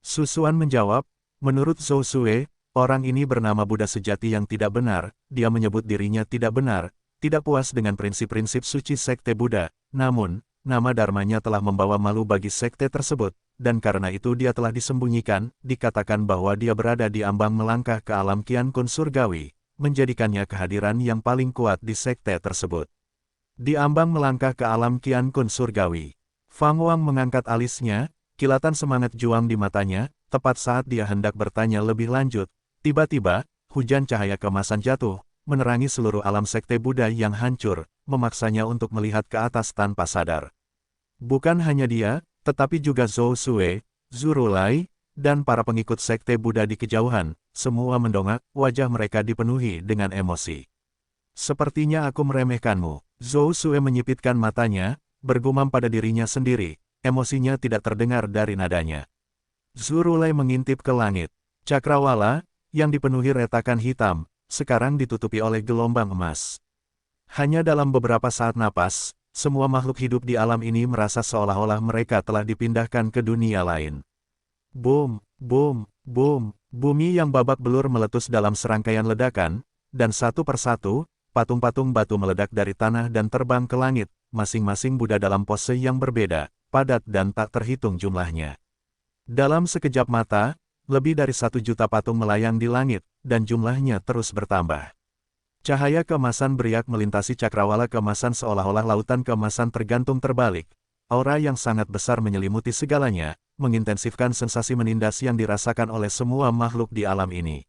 Susuan menjawab, menurut Zhou Sue, orang ini bernama Buddha sejati yang tidak benar, dia menyebut dirinya tidak benar, tidak puas dengan prinsip-prinsip suci sekte Buddha, namun, nama dharmanya telah membawa malu bagi sekte tersebut, dan karena itu dia telah disembunyikan, dikatakan bahwa dia berada di ambang melangkah ke alam Qian Kun Surgawi, menjadikannya kehadiran yang paling kuat di sekte tersebut. Di ambang melangkah ke alam Qian Kun Surgawi. Fang Wang mengangkat alisnya, kilatan semangat juang di matanya, tepat saat dia hendak bertanya lebih lanjut, tiba-tiba, hujan cahaya keemasan jatuh, menerangi seluruh alam sekte Buddha yang hancur, memaksanya untuk melihat ke atas tanpa sadar. Bukan hanya dia, tetapi juga Zhou Sue, Zurulai, dan para pengikut sekte Buddha di kejauhan, semua mendongak, wajah mereka dipenuhi dengan emosi. Sepertinya aku meremehkanmu. Zhou Sue menyipitkan matanya, bergumam pada dirinya sendiri, emosinya tidak terdengar dari nadanya. Zurulai mengintip ke langit. Cakrawala, yang dipenuhi retakan hitam, sekarang ditutupi oleh gelombang emas. Hanya dalam beberapa saat napas, semua makhluk hidup di alam ini merasa seolah-olah mereka telah dipindahkan ke dunia lain. Boom, boom, Boom! Bumi yang babak belur meletus dalam serangkaian ledakan, dan satu persatu, patung-patung batu meledak dari tanah dan terbang ke langit, masing-masing Buddha dalam pose yang berbeda, padat dan tak terhitung jumlahnya. Dalam sekejap mata, lebih dari 1 juta patung melayang di langit, dan jumlahnya terus bertambah. Cahaya keemasan beriak melintasi cakrawala keemasan seolah-olah lautan keemasan tergantung terbalik. Aura yang sangat besar menyelimuti segalanya, mengintensifkan sensasi menindas yang dirasakan oleh semua makhluk di alam ini.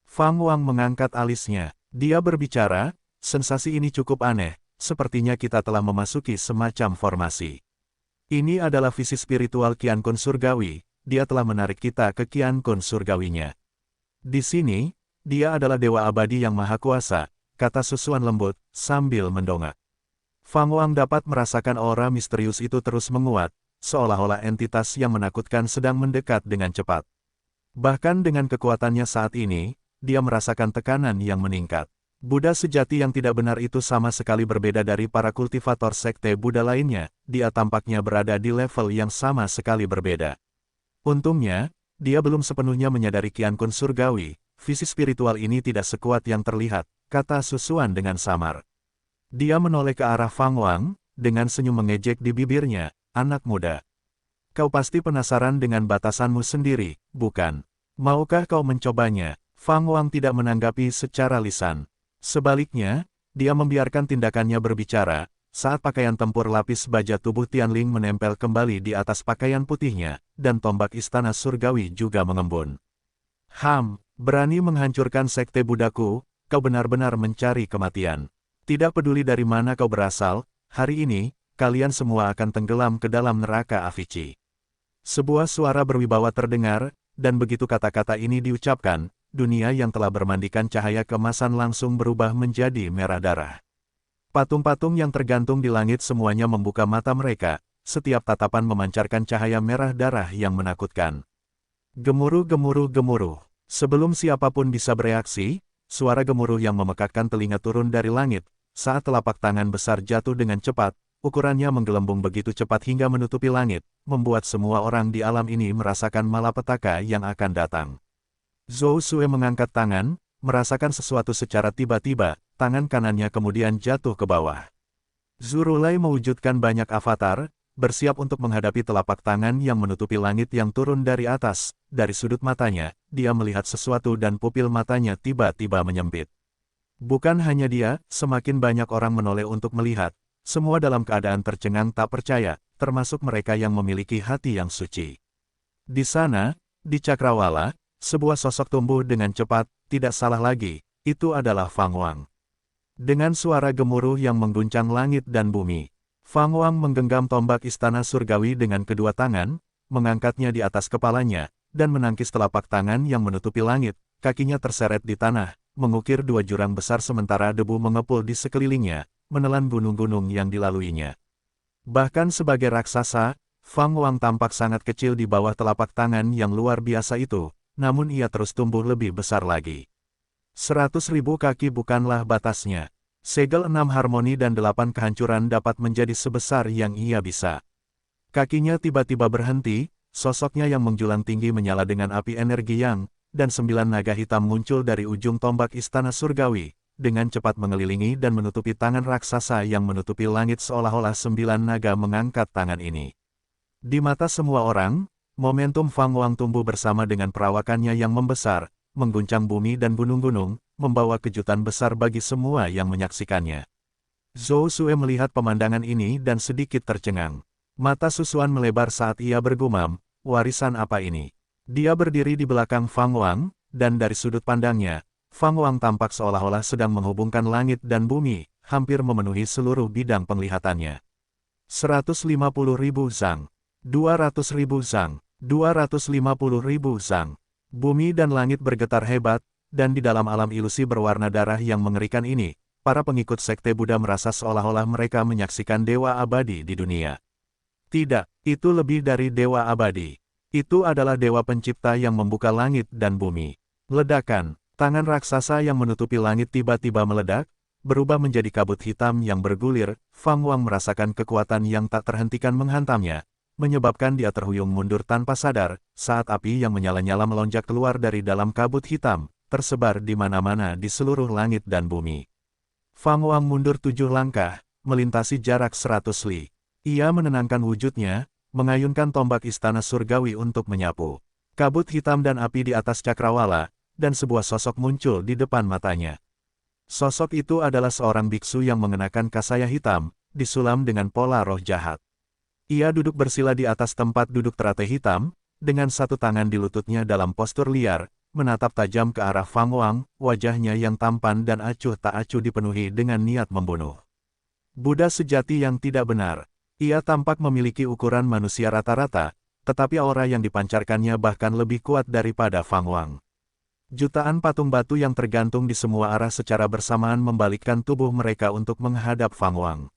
Fang Wang mengangkat alisnya. Dia berbicara, sensasi ini cukup aneh, sepertinya kita telah memasuki semacam formasi. Ini adalah visi spiritual Qian Kun surgawi, dia telah menarik kita ke Qian Kun surgawinya. Di sini, dia adalah dewa abadi yang maha kuasa, kata Susuan lembut, sambil mendongak. Fang Wang dapat merasakan aura misterius itu terus menguat, seolah-olah entitas yang menakutkan sedang mendekat dengan cepat. Bahkan dengan kekuatannya saat ini, dia merasakan tekanan yang meningkat. Buddha sejati yang tidak benar itu sama sekali berbeda dari para kultivator sekte Buddha lainnya, dia tampaknya berada di level yang sama sekali berbeda. Untungnya, dia belum sepenuhnya menyadari Qian Kun surgawi, visi spiritual ini tidak sekuat yang terlihat, kata Susuan dengan samar. Dia menoleh ke arah Fang Wang, dengan senyum mengejek di bibirnya, anak muda. Kau pasti penasaran dengan batasanmu sendiri, bukan? Maukah kau mencobanya? Fang Wang tidak menanggapi secara lisan. Sebaliknya, dia membiarkan tindakannya berbicara, saat pakaian tempur lapis baja tubuh Tianling menempel kembali di atas pakaian putihnya, dan tombak istana surgawi juga mengembun. Berani menghancurkan sekte Buddhaku, kau benar-benar mencari kematian. Tidak peduli dari mana kau berasal, hari ini, kalian semua akan tenggelam ke dalam neraka Avici. Sebuah suara berwibawa terdengar, dan begitu kata-kata ini diucapkan, dunia yang telah bermandikan cahaya keemasan langsung berubah menjadi merah darah. Patung-patung yang tergantung di langit semuanya membuka mata mereka, setiap tatapan memancarkan cahaya merah darah yang menakutkan. Gemuruh, gemuruh, gemuruh. Sebelum siapapun bisa bereaksi, suara gemuruh yang memekakkan telinga turun dari langit, saat telapak tangan besar jatuh dengan cepat, ukurannya menggelembung begitu cepat hingga menutupi langit, membuat semua orang di alam ini merasakan malapetaka yang akan datang. Zhou Sue mengangkat tangan, merasakan sesuatu secara tiba-tiba, tangan kanannya kemudian jatuh ke bawah. Zurulai mewujudkan banyak avatar, bersiap untuk menghadapi telapak tangan yang menutupi langit yang turun dari atas. Dari sudut matanya, dia melihat sesuatu dan pupil matanya tiba-tiba menyempit. Bukan hanya dia, semakin banyak orang menoleh untuk melihat, semua dalam keadaan tercengang tak percaya, termasuk mereka yang memiliki hati yang suci. Di sana, di cakrawala, sebuah sosok tumbuh dengan cepat, tidak salah lagi, itu adalah Fang Wang. Dengan suara gemuruh yang mengguncang langit dan bumi, Fang Wang menggenggam tombak istana surgawi dengan kedua tangan, mengangkatnya di atas kepalanya, dan menangkis telapak tangan yang menutupi langit, kakinya terseret di tanah, mengukir 2 jurang besar sementara debu mengepul di sekelilingnya, menelan gunung-gunung yang dilaluinya. Bahkan sebagai raksasa, Fang Wang tampak sangat kecil di bawah telapak tangan yang luar biasa itu, namun ia terus tumbuh lebih besar lagi. 100.000 kaki bukanlah batasnya. Segel 6 harmoni dan 8 kehancuran dapat menjadi sebesar yang ia bisa. Kakinya tiba-tiba berhenti, sosoknya yang menjulang tinggi menyala dengan api energi yang, dan 9 naga hitam muncul dari ujung tombak istana surgawi, dengan cepat mengelilingi dan menutupi tangan raksasa yang menutupi langit seolah-olah 9 naga mengangkat tangan ini. Di mata semua orang, momentum Fang Wang tumbuh bersama dengan perawakannya yang membesar, mengguncang bumi dan gunung-gunung, membawa kejutan besar bagi semua yang menyaksikannya. Zhou Sue melihat pemandangan ini dan sedikit tercengang. Mata Susuan melebar saat ia bergumam, warisan apa ini? Dia berdiri di belakang Fang Wang, dan dari sudut pandangnya, Fang Wang tampak seolah-olah sedang menghubungkan langit dan bumi, hampir memenuhi seluruh bidang penglihatannya. 150.000 zang, 200.000 zang, 250.000 zang. Bumi dan langit bergetar hebat, dan di dalam alam ilusi berwarna darah yang mengerikan ini, para pengikut sekte Buddha merasa seolah-olah mereka menyaksikan dewa abadi di dunia. Tidak, itu lebih dari dewa abadi. Itu adalah dewa pencipta yang membuka langit dan bumi. Ledakan, tangan raksasa yang menutupi langit tiba-tiba meledak, berubah menjadi kabut hitam yang bergulir. Fang Wang merasakan kekuatan yang tak terhentikan menghantamnya, menyebabkan dia terhuyung mundur tanpa sadar, saat api yang menyala-nyala melonjak keluar dari dalam kabut hitam, tersebar di mana-mana di seluruh langit dan bumi. Fang Wang mundur 7 langkah, melintasi jarak 100 li. Ia menenangkan wujudnya, mengayunkan tombak istana surgawi untuk menyapu. Kabut hitam dan api di atas cakrawala, dan sebuah sosok muncul di depan matanya. Sosok itu adalah seorang biksu yang mengenakan kasaya hitam, disulam dengan pola roh jahat. Ia duduk bersila di atas tempat duduk teratai hitam, dengan satu tangan di lututnya dalam postur liar, menatap tajam ke arah Fang Wang, wajahnya yang tampan dan acuh tak acuh dipenuhi dengan niat membunuh. Buddha sejati yang tidak benar. Ia tampak memiliki ukuran manusia rata-rata, tetapi aura yang dipancarkannya bahkan lebih kuat daripada Fang Wang. Jutaan patung batu yang tergantung di semua arah secara bersamaan membalikkan tubuh mereka untuk menghadap Fang Wang.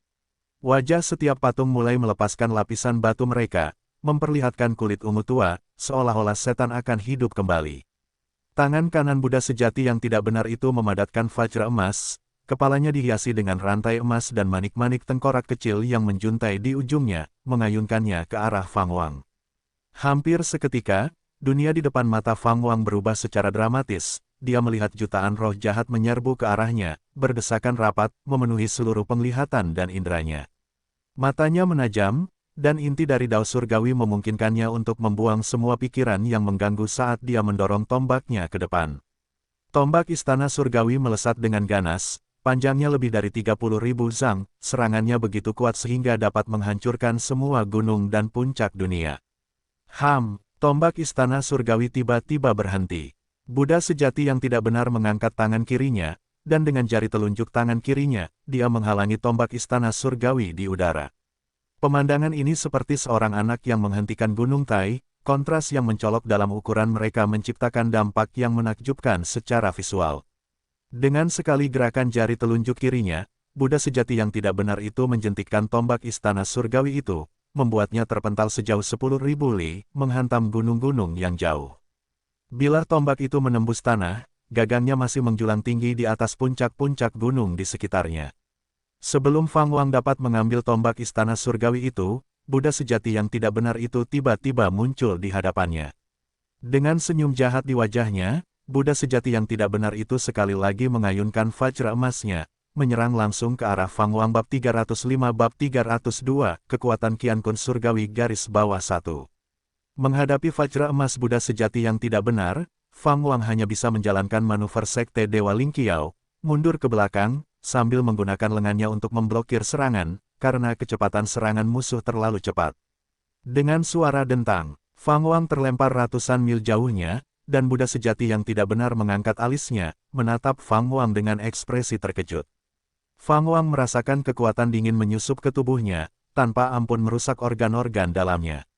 Wajah setiap patung mulai melepaskan lapisan batu mereka, memperlihatkan kulit ungu tua, seolah-olah setan akan hidup kembali. Tangan kanan Buddha sejati yang tidak benar itu memadatkan vajra emas, kepalanya dihiasi dengan rantai emas dan manik-manik tengkorak kecil yang menjuntai di ujungnya, mengayunkannya ke arah Fang Wang. Hampir seketika, dunia di depan mata Fang Wang berubah secara dramatis. Dia melihat jutaan roh jahat menyerbu ke arahnya, berdesakan rapat, memenuhi seluruh penglihatan dan inderanya. Matanya menajam, dan inti dari dao surgawi memungkinkannya untuk membuang semua pikiran yang mengganggu saat dia mendorong tombaknya ke depan. Tombak istana surgawi melesat dengan ganas, panjangnya lebih dari 30.000 zang, serangannya begitu kuat sehingga dapat menghancurkan semua gunung dan puncak dunia. Tombak istana surgawi tiba-tiba berhenti. Buddha sejati yang tidak benar mengangkat tangan kirinya, dan dengan jari telunjuk tangan kirinya, dia menghalangi tombak istana surgawi di udara. Pemandangan ini seperti seorang anak yang menghentikan gunung Tai, kontras yang mencolok dalam ukuran mereka menciptakan dampak yang menakjubkan secara visual. Dengan sekali gerakan jari telunjuk kirinya, Buddha sejati yang tidak benar itu menjentikkan tombak istana surgawi itu, membuatnya terpental sejauh 10.000 li, menghantam gunung-gunung yang jauh. Bila tombak itu menembus tanah, gagangnya masih menjulang tinggi di atas puncak-puncak gunung di sekitarnya. Sebelum Fang Wang dapat mengambil tombak istana surgawi itu, Buddha sejati yang tidak benar itu tiba-tiba muncul di hadapannya. Dengan senyum jahat di wajahnya, Buddha sejati yang tidak benar itu sekali lagi mengayunkan vajra emasnya, menyerang langsung ke arah Fang Wang bab 305 bab 302, kekuatan Qian Kun surgawi garis bawah 1. Menghadapi vajra emas Buddha sejati yang tidak benar, Fang Wang hanya bisa menjalankan manuver sekte Dewa Lingqiao, mundur ke belakang, sambil menggunakan lengannya untuk memblokir serangan, karena kecepatan serangan musuh terlalu cepat. Dengan suara dentang, Fang Wang terlempar ratusan mil jauhnya, dan Buddha sejati yang tidak benar mengangkat alisnya, menatap Fang Wang dengan ekspresi terkejut. Fang Wang merasakan kekuatan dingin menyusup ke tubuhnya, tanpa ampun merusak organ-organ dalamnya.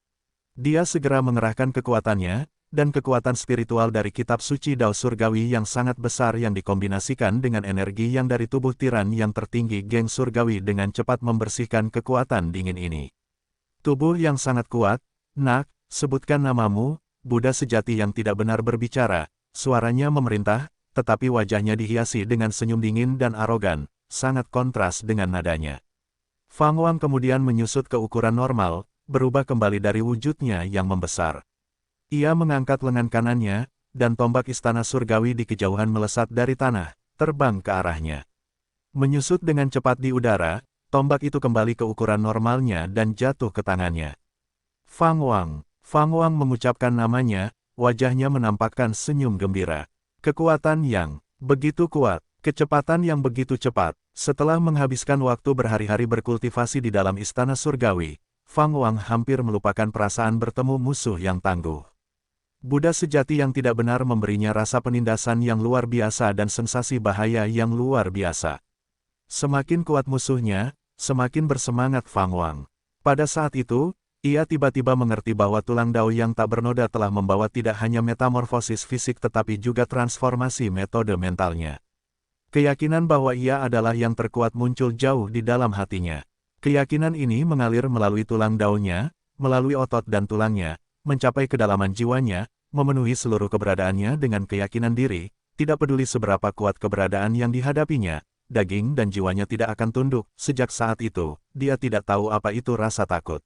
Dia segera mengerahkan kekuatannya, dan kekuatan spiritual dari kitab suci Dao Surgawi yang sangat besar yang dikombinasikan dengan energi yang dari tubuh tiran yang tertinggi geng surgawi dengan cepat membersihkan kekuatan dingin ini. Tubuh yang sangat kuat, nak, sebutkan namamu, Buddha sejati yang tidak benar berbicara, suaranya memerintah, tetapi wajahnya dihiasi dengan senyum dingin dan arogan, sangat kontras dengan nadanya. Fang Wang kemudian menyusut ke ukuran normal, berubah kembali dari wujudnya yang membesar. Ia mengangkat lengan kanannya, dan tombak istana surgawi di kejauhan melesat dari tanah, terbang ke arahnya. Menyusut dengan cepat di udara, tombak itu kembali ke ukuran normalnya dan jatuh ke tangannya. Fang Wang. Fang Wang mengucapkan namanya, wajahnya menampakkan senyum gembira. Kekuatan yang begitu kuat, kecepatan yang begitu cepat. Setelah menghabiskan waktu berhari-hari berkultivasi di dalam istana surgawi, Fang Wang hampir melupakan perasaan bertemu musuh yang tangguh. Buddha sejati yang tidak benar memberinya rasa penindasan yang luar biasa dan sensasi bahaya yang luar biasa. Semakin kuat musuhnya, semakin bersemangat Fang Wang. Pada saat itu, ia tiba-tiba mengerti bahwa tulang dao yang tak bernoda telah membawa tidak hanya metamorfosis fisik tetapi juga transformasi metode mentalnya. Keyakinan bahwa ia adalah yang terkuat muncul jauh di dalam hatinya. Keyakinan ini mengalir melalui tulang daonya, melalui otot dan tulangnya, mencapai kedalaman jiwanya, memenuhi seluruh keberadaannya dengan keyakinan diri, tidak peduli seberapa kuat keberadaan yang dihadapinya, daging dan jiwanya tidak akan tunduk. Sejak saat itu, dia tidak tahu apa itu rasa takut.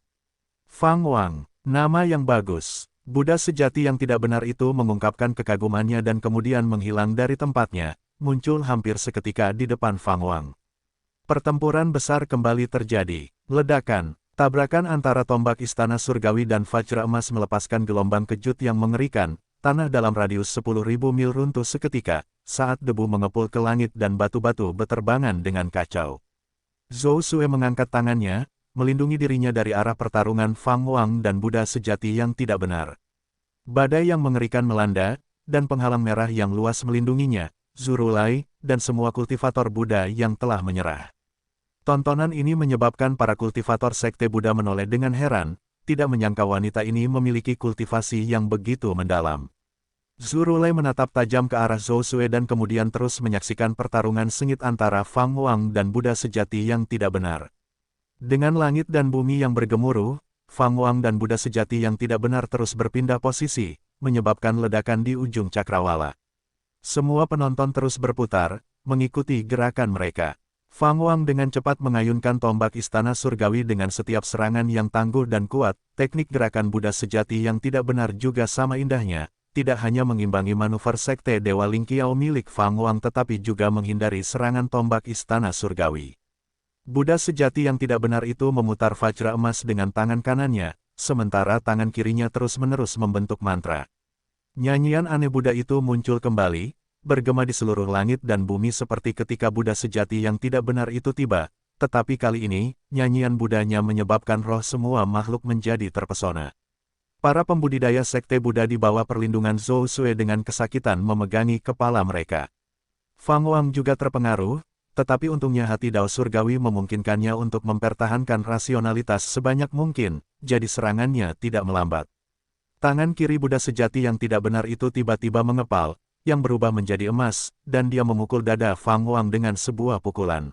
Fang Wang, nama yang bagus. Buddha sejati yang tidak benar itu mengungkapkan kekagumannya dan kemudian menghilang dari tempatnya, muncul hampir seketika di depan Fang Wang. Pertempuran besar kembali terjadi. Ledakan, tabrakan antara tombak istana surgawi dan Vajra emas melepaskan gelombang kejut yang mengerikan. Tanah dalam radius 10.000 mil runtuh seketika, saat debu mengepul ke langit dan batu-batu beterbangan dengan kacau. Zhou Xue mengangkat tangannya, melindungi dirinya dari arah pertarungan Fang Wang dan Buddha sejati yang tidak benar. Badai yang mengerikan melanda, dan penghalang merah yang luas melindunginya, Zurulai, dan semua kultivator Buddha yang telah menyerah. Tontonan ini menyebabkan para kultivator Sekte Buddha menoleh dengan heran, tidak menyangka wanita ini memiliki kultivasi yang begitu mendalam. Zurulai menatap tajam ke arah Zhou Xue dan kemudian terus menyaksikan pertarungan sengit antara Fang Wang dan Buddha sejati yang tidak benar. Dengan langit dan bumi yang bergemuruh, Fang Wang dan Buddha sejati yang tidak benar terus berpindah posisi, menyebabkan ledakan di ujung cakrawala. Semua penonton terus berputar, mengikuti gerakan mereka. Fang Wang dengan cepat mengayunkan tombak istana surgawi dengan setiap serangan yang tangguh dan kuat. Teknik gerakan Buddha sejati yang tidak benar juga sama indahnya, tidak hanya mengimbangi manuver sekte Dewa Ling Qiao milik Fang Wang tetapi juga menghindari serangan tombak istana surgawi. Buddha sejati yang tidak benar itu memutar Vajra emas dengan tangan kanannya, sementara tangan kirinya terus-menerus membentuk mantra. Nyanyian aneh Buddha itu muncul kembali, bergema di seluruh langit dan bumi seperti ketika Buddha sejati yang tidak benar itu tiba, tetapi kali ini, nyanyian Buddhanya menyebabkan roh semua makhluk menjadi terpesona. Para pembudidaya sekte Buddha di bawah perlindungan Zhou Xue dengan kesakitan memegangi kepala mereka. Fang Wang juga terpengaruh, tetapi untungnya hati Dao Surgawi memungkinkannya untuk mempertahankan rasionalitas sebanyak mungkin, jadi serangannya tidak melambat. Tangan kiri Buddha sejati yang tidak benar itu tiba-tiba mengepal, yang berubah menjadi emas, dan dia memukul dada Fang Wang dengan sebuah pukulan.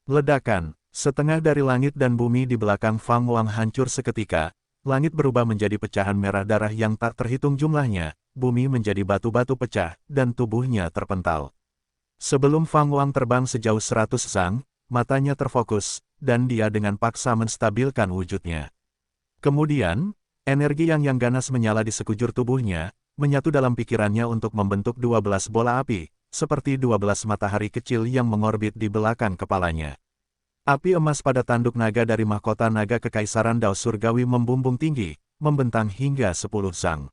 Ledakan, setengah dari langit dan bumi di belakang Fang Wang hancur seketika, langit berubah menjadi pecahan merah darah yang tak terhitung jumlahnya, bumi menjadi batu-batu pecah, dan tubuhnya terpental. Sebelum Fang Wang terbang sejauh 100 sang, matanya terfokus, dan dia dengan paksa menstabilkan wujudnya. Kemudian, energi yang ganas menyala di sekujur tubuhnya, menyatu dalam pikirannya untuk membentuk 12 bola api, seperti 12 matahari kecil yang mengorbit di belakang kepalanya. Api emas pada tanduk naga dari mahkota naga kekaisaran Dao Surgawi membumbung tinggi, membentang hingga 10 sang.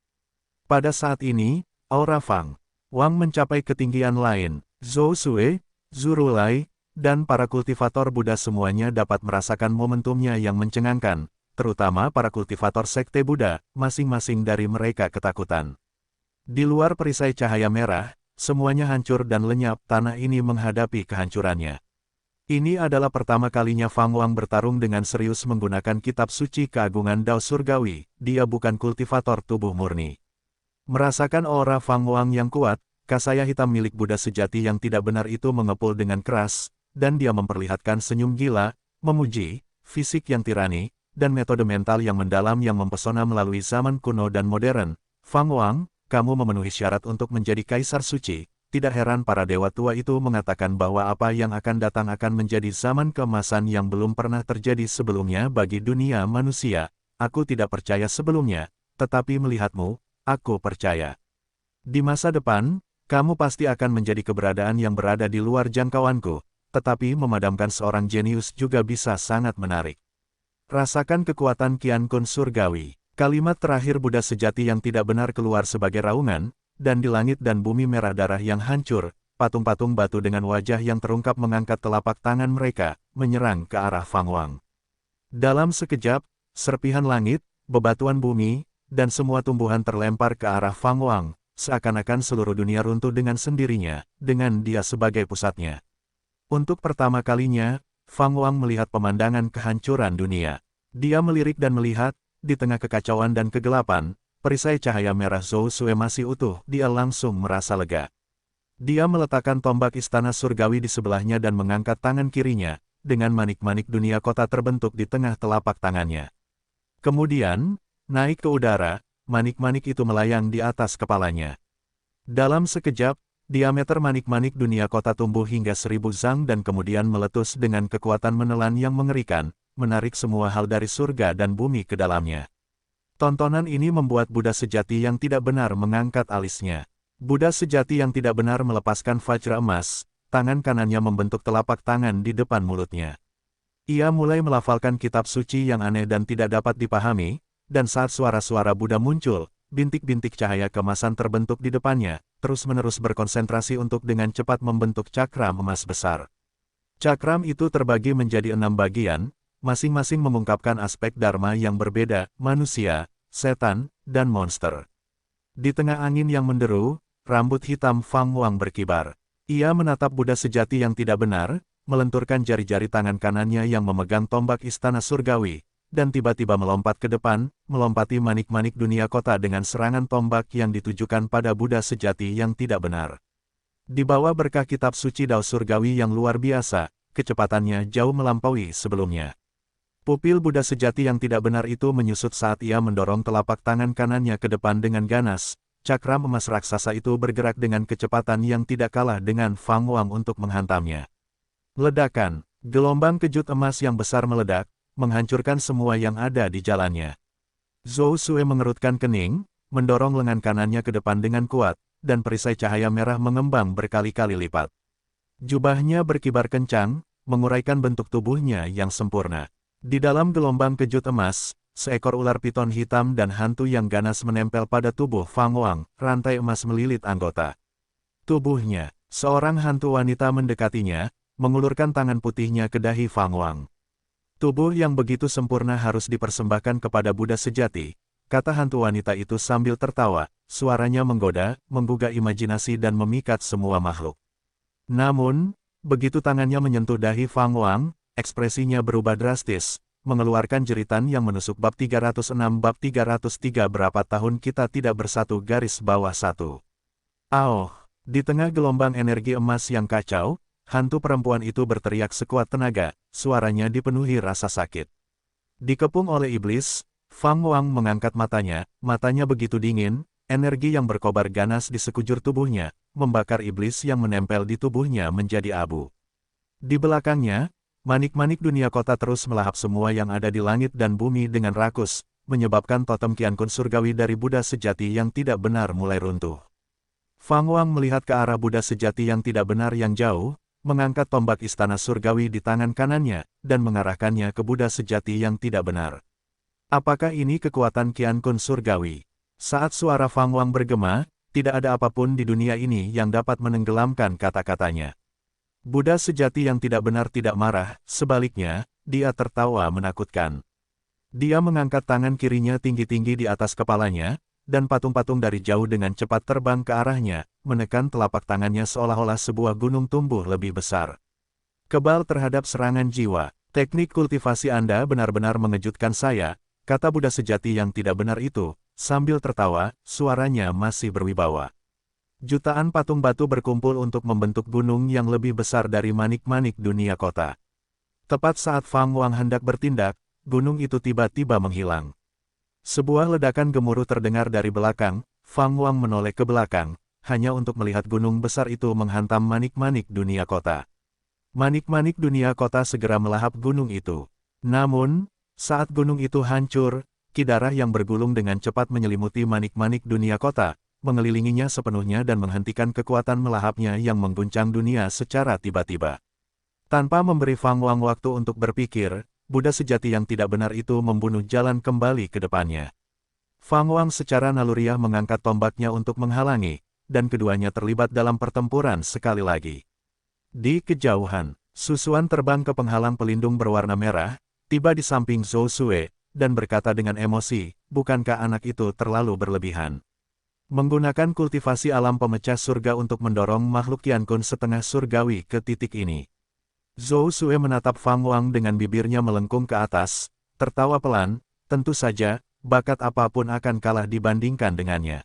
Pada saat ini, aura Fang Wang mencapai ketinggian lain. Zhou Xue, Zurulai, dan para kultivator Buddha semuanya dapat merasakan momentumnya yang mencengangkan, terutama para kultivator Sekte Buddha, masing-masing dari mereka ketakutan. Di luar perisai cahaya merah, semuanya hancur dan lenyap, tanah ini menghadapi kehancurannya. Ini adalah pertama kalinya Fang Wang bertarung dengan serius menggunakan kitab suci keagungan Dao Surgawi, dia bukan kultivator tubuh murni. Merasakan aura Fang Wang yang kuat, kasaya hitam milik Buddha sejati yang tidak benar itu mengepul dengan keras, dan dia memperlihatkan senyum gila, memuji, fisik yang tirani, dan metode mental yang mendalam yang mempesona melalui zaman kuno dan modern. Fang Wang, kamu memenuhi syarat untuk menjadi kaisar suci. Tidak heran para dewa tua itu mengatakan bahwa apa yang akan datang akan menjadi zaman keemasan yang belum pernah terjadi sebelumnya bagi dunia manusia. Aku tidak percaya sebelumnya, tetapi melihatmu, aku percaya. Di masa depan, kamu pasti akan menjadi keberadaan yang berada di luar jangkauanku, tetapi memadamkan seorang jenius juga bisa sangat menarik. Rasakan kekuatan Qian Kun surgawi. Kalimat terakhir Buddha sejati yang tidak benar keluar sebagai raungan, dan di langit dan bumi merah darah yang hancur, patung-patung batu dengan wajah yang terungkap mengangkat telapak tangan mereka, menyerang ke arah Fang Wang. Dalam sekejap, serpihan langit, bebatuan bumi, dan semua tumbuhan terlempar ke arah Fang Wang, seakan-akan seluruh dunia runtuh dengan sendirinya, dengan dia sebagai pusatnya. Untuk pertama kalinya, Fang Wang melihat pemandangan kehancuran dunia. Dia melirik dan melihat, di tengah kekacauan dan kegelapan, perisai cahaya merah Zhou Xue masih utuh, dia langsung merasa lega. Dia meletakkan tombak istana surgawi di sebelahnya dan mengangkat tangan kirinya, dengan manik-manik dunia kota terbentuk di tengah telapak tangannya. Kemudian, naik ke udara, manik-manik itu melayang di atas kepalanya. Dalam sekejap, diameter manik-manik dunia kota tumbuh hingga 1000 zang dan kemudian meletus dengan kekuatan menelan yang mengerikan, menarik semua hal dari surga dan bumi ke dalamnya. Tontonan ini membuat Buddha sejati yang tidak benar mengangkat alisnya. Buddha sejati yang tidak benar melepaskan vajra emas, tangan kanannya membentuk telapak tangan di depan mulutnya. Ia mulai melafalkan kitab suci yang aneh dan tidak dapat dipahami, dan saat suara-suara Buddha muncul, bintik-bintik cahaya keemasan terbentuk di depannya, terus-menerus berkonsentrasi untuk dengan cepat membentuk cakram emas besar. Cakram itu terbagi menjadi 6 bagian, masing-masing mengungkapkan aspek dharma yang berbeda, manusia, setan, dan monster. Di tengah angin yang menderu, rambut hitam Fang Wang berkibar. Ia menatap Buddha sejati yang tidak benar, melenturkan jari-jari tangan kanannya yang memegang tombak istana surgawi, dan tiba-tiba melompat ke depan, melompati manik-manik dunia kota dengan serangan tombak yang ditujukan pada Buddha sejati yang tidak benar. Di bawah berkah kitab suci Dao surgawi yang luar biasa, kecepatannya jauh melampaui sebelumnya. Pupil Buddha sejati yang tidak benar itu menyusut saat ia mendorong telapak tangan kanannya ke depan dengan ganas. Cakram emas raksasa itu bergerak dengan kecepatan yang tidak kalah dengan Fang Wang untuk menghantamnya. Ledakan, gelombang kejut emas yang besar meledak, menghancurkan semua yang ada di jalannya. Zhou Sue mengerutkan kening, mendorong lengan kanannya ke depan dengan kuat, dan perisai cahaya merah mengembang berkali-kali lipat. Jubahnya berkibar kencang, menguraikan bentuk tubuhnya yang sempurna. Di dalam gelombang kejut emas, seekor ular piton hitam dan hantu yang ganas menempel pada tubuh Fang Wang, rantai emas melilit anggota tubuhnya. Seorang hantu wanita mendekatinya, mengulurkan tangan putihnya ke dahi Fang Wang. Tubuh yang begitu sempurna harus dipersembahkan kepada Buddha sejati, kata hantu wanita itu sambil tertawa, suaranya menggoda, menggugah imajinasi dan memikat semua makhluk. Namun, begitu tangannya menyentuh dahi Fang Wang, ekspresinya berubah drastis, mengeluarkan jeritan yang menusuk bab 306 bab 303 berapa tahun kita tidak bersatu garis bawah satu. Di tengah gelombang energi emas yang kacau, hantu perempuan itu berteriak sekuat tenaga, suaranya dipenuhi rasa sakit. Dikepung oleh iblis, Fang Wang mengangkat matanya begitu dingin, energi yang berkobar ganas di sekujur tubuhnya, membakar iblis yang menempel di tubuhnya menjadi abu. Di belakangnya, manik-manik dunia kota terus melahap semua yang ada di langit dan bumi dengan rakus, menyebabkan totem Qiankun surgawi dari Buddha sejati yang tidak benar mulai runtuh. Fang Wang melihat ke arah Buddha sejati yang tidak benar yang jauh, mengangkat tombak istana surgawi di tangan kanannya, dan mengarahkannya ke Buddha sejati yang tidak benar. Apakah ini kekuatan Qiankun surgawi? Saat suara Fang Wang bergema, tidak ada apapun di dunia ini yang dapat menenggelamkan kata-katanya. Buddha sejati yang tidak benar tidak marah, sebaliknya, dia tertawa menakutkan. Dia mengangkat tangan kirinya tinggi-tinggi di atas kepalanya, dan patung-patung dari jauh dengan cepat terbang ke arahnya, menekan telapak tangannya seolah-olah sebuah gunung tumbuh lebih besar. Kebal terhadap serangan jiwa, teknik kultivasi Anda benar-benar mengejutkan saya, kata Buddha sejati yang tidak benar itu, sambil tertawa, suaranya masih berwibawa. Jutaan patung batu berkumpul untuk membentuk gunung yang lebih besar dari manik-manik dunia kota. Tepat saat Fang Wang hendak bertindak, gunung itu tiba-tiba menghilang. Sebuah ledakan gemuruh terdengar dari belakang, Fang Wang menoleh ke belakang, hanya untuk melihat gunung besar itu menghantam manik-manik dunia kota. Manik-manik dunia kota segera melahap gunung itu. Namun, saat gunung itu hancur, ki darah yang bergulung dengan cepat menyelimuti manik-manik dunia kota, mengelilinginya sepenuhnya dan menghentikan kekuatan melahapnya yang mengguncang dunia secara tiba-tiba. Tanpa memberi Fang Wang waktu untuk berpikir, Buddha sejati yang tidak benar itu membunuh jalan kembali ke depannya. Fang Wang secara naluriah mengangkat tombaknya untuk menghalangi, dan keduanya terlibat dalam pertempuran sekali lagi. Di kejauhan, Susuan terbang ke penghalang pelindung berwarna merah, tiba di samping Zhou Sue, dan berkata dengan emosi, bukankah anak itu terlalu berlebihan? Menggunakan kultivasi alam pemecah surga untuk mendorong makhluk Qiankun setengah surgawi ke titik ini. Zhou Sue menatap Fang Wang dengan bibirnya melengkung ke atas, tertawa pelan, tentu saja, bakat apapun akan kalah dibandingkan dengannya.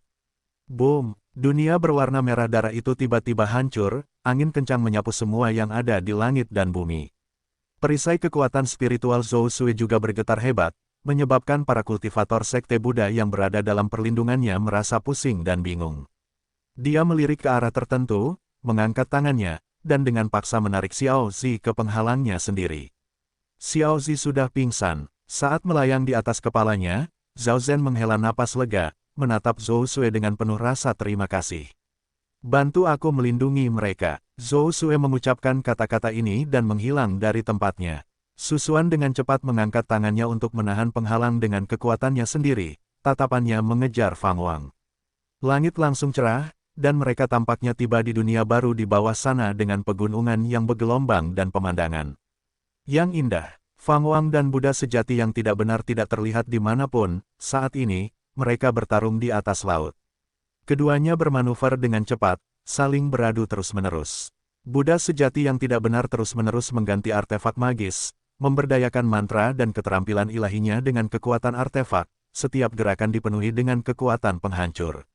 Boom! Dunia berwarna merah darah itu tiba-tiba hancur, angin kencang menyapu semua yang ada di langit dan bumi. Perisai kekuatan spiritual Zhou Sue juga bergetar hebat, menyebabkan para kultivator sekte Buddha yang berada dalam perlindungannya merasa pusing dan bingung. Dia melirik ke arah tertentu, mengangkat tangannya, dan dengan paksa menarik Xiao Zi ke penghalangnya sendiri. Xiao Zi sudah pingsan. Saat melayang di atas kepalanya, Zhao Zhen menghela napas lega, menatap Zhou Sue dengan penuh rasa terima kasih. Bantu aku melindungi mereka. Zhou Sue mengucapkan kata-kata ini dan menghilang dari tempatnya. Susuan dengan cepat mengangkat tangannya untuk menahan penghalang dengan kekuatannya sendiri. Tatapannya mengejar Fang Wang. Langit langsung cerah, dan mereka tampaknya tiba di dunia baru di bawah sana dengan pegunungan yang bergelombang dan pemandangan yang indah. Fang Wang dan Buddha sejati yang tidak benar tidak terlihat dimanapun. Saat ini, mereka bertarung di atas laut. Keduanya bermanuver dengan cepat, saling beradu terus-menerus. Buddha sejati yang tidak benar terus-menerus mengganti artefak magis, memberdayakan mantra dan keterampilan ilahinya dengan kekuatan artefak. Setiap gerakan dipenuhi dengan kekuatan penghancur.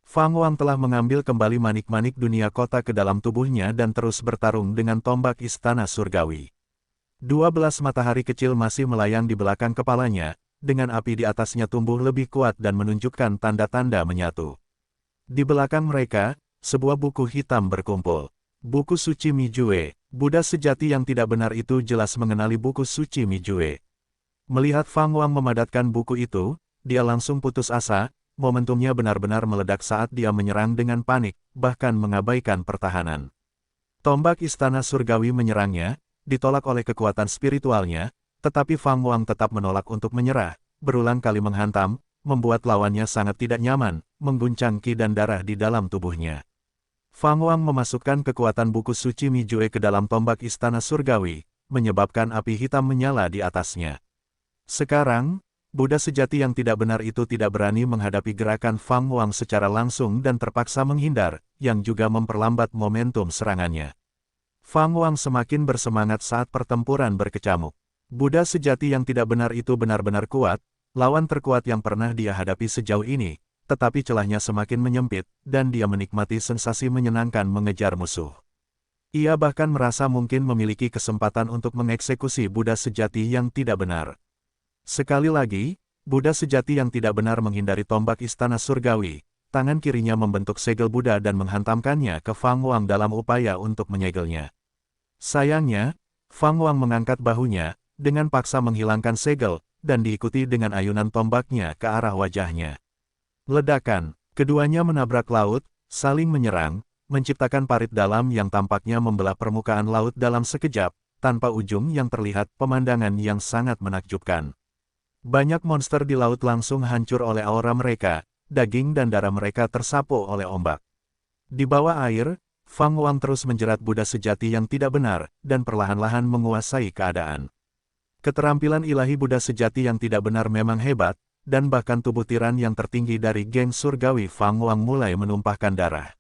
Fang Wang telah mengambil kembali manik-manik dunia kota ke dalam tubuhnya dan terus bertarung dengan tombak istana surgawi. 12 matahari kecil masih melayang di belakang kepalanya, dengan api di atasnya tumbuh lebih kuat dan menunjukkan tanda-tanda menyatu. Di belakang mereka, sebuah buku hitam berkumpul. Buku suci Mijue. Buddha sejati yang tidak benar itu jelas mengenali buku suci Mijue. Melihat Fang Wang memadatkan buku itu, dia langsung putus asa. Momentumnya benar-benar meledak saat dia menyerang dengan panik, bahkan mengabaikan pertahanan. Tombak istana surgawi menyerangnya, ditolak oleh kekuatan spiritualnya, tetapi Fang Wang tetap menolak untuk menyerah, berulang kali menghantam, membuat lawannya sangat tidak nyaman, mengguncang ki dan darah di dalam tubuhnya. Fang Wang memasukkan kekuatan buku suci Mijue ke dalam tombak istana surgawi, menyebabkan api hitam menyala di atasnya. Sekarang, Buddha sejati yang tidak benar itu tidak berani menghadapi gerakan Fang Wang secara langsung dan terpaksa menghindar, yang juga memperlambat momentum serangannya. Fang Wang semakin bersemangat saat pertempuran berkecamuk. Buddha sejati yang tidak benar itu benar-benar kuat, lawan terkuat yang pernah dia hadapi sejauh ini, tetapi celahnya semakin menyempit, dan dia menikmati sensasi menyenangkan mengejar musuh. Ia bahkan merasa mungkin memiliki kesempatan untuk mengeksekusi Buddha sejati yang tidak benar. Sekali lagi, Buddha sejati yang tidak benar menghindari tombak istana surgawi, tangan kirinya membentuk segel Buddha dan menghantamkannya ke Fang Wang dalam upaya untuk menyegelnya. Sayangnya, Fang Wang mengangkat bahunya, dengan paksa menghilangkan segel, dan diikuti dengan ayunan tombaknya ke arah wajahnya. Ledakan, keduanya menabrak laut, saling menyerang, menciptakan parit dalam yang tampaknya membelah permukaan laut dalam sekejap, tanpa ujung yang terlihat, pemandangan yang sangat menakjubkan. Banyak monster di laut langsung hancur oleh aura mereka, daging dan darah mereka tersapu oleh ombak. Di bawah air, Fang Wang terus menjerat Buddha sejati yang tidak benar, dan perlahan-lahan menguasai keadaan. Keterampilan ilahi Buddha sejati yang tidak benar memang hebat, dan bahkan tubuh tiran yang tertinggi dari geng surgawi Fang Wang mulai menumpahkan darah.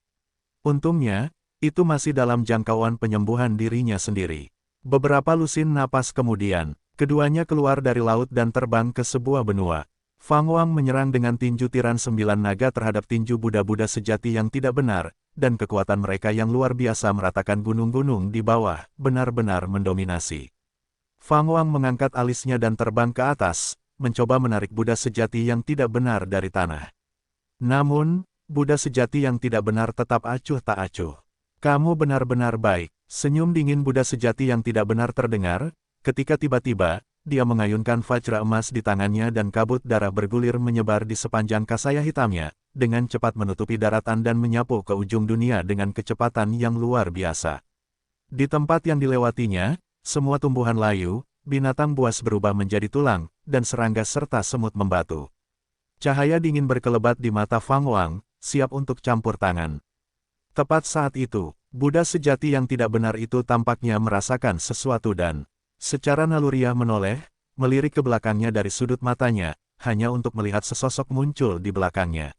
Untungnya, itu masih dalam jangkauan penyembuhan dirinya sendiri. Beberapa lusin napas kemudian, keduanya keluar dari laut dan terbang ke sebuah benua. Fang Wang menyerang dengan tinju tiran 9 naga terhadap tinju Buddha-Buddha sejati yang tidak benar, dan kekuatan mereka yang luar biasa meratakan gunung-gunung di bawah, benar-benar mendominasi. Fang Wang mengangkat alisnya dan terbang ke atas, mencoba menarik Buddha sejati yang tidak benar dari tanah. Namun, Buddha sejati yang tidak benar tetap acuh tak acuh. Kamu benar-benar baik. Senyum dingin Buddha sejati yang tidak benar terdengar, ketika tiba-tiba, dia mengayunkan vajra emas di tangannya dan kabut darah bergulir menyebar di sepanjang kasaya hitamnya, dengan cepat menutupi daratan dan menyapu ke ujung dunia dengan kecepatan yang luar biasa. Di tempat yang dilewatinya, semua tumbuhan layu, binatang buas berubah menjadi tulang, dan serangga serta semut membatu. Cahaya dingin berkelebat di mata Fang Wang, siap untuk campur tangan. Tepat saat itu, Buddha sejati yang tidak benar itu tampaknya merasakan sesuatu dan secara naluriah menoleh, melirik ke belakangnya dari sudut matanya, hanya untuk melihat sesosok muncul di belakangnya.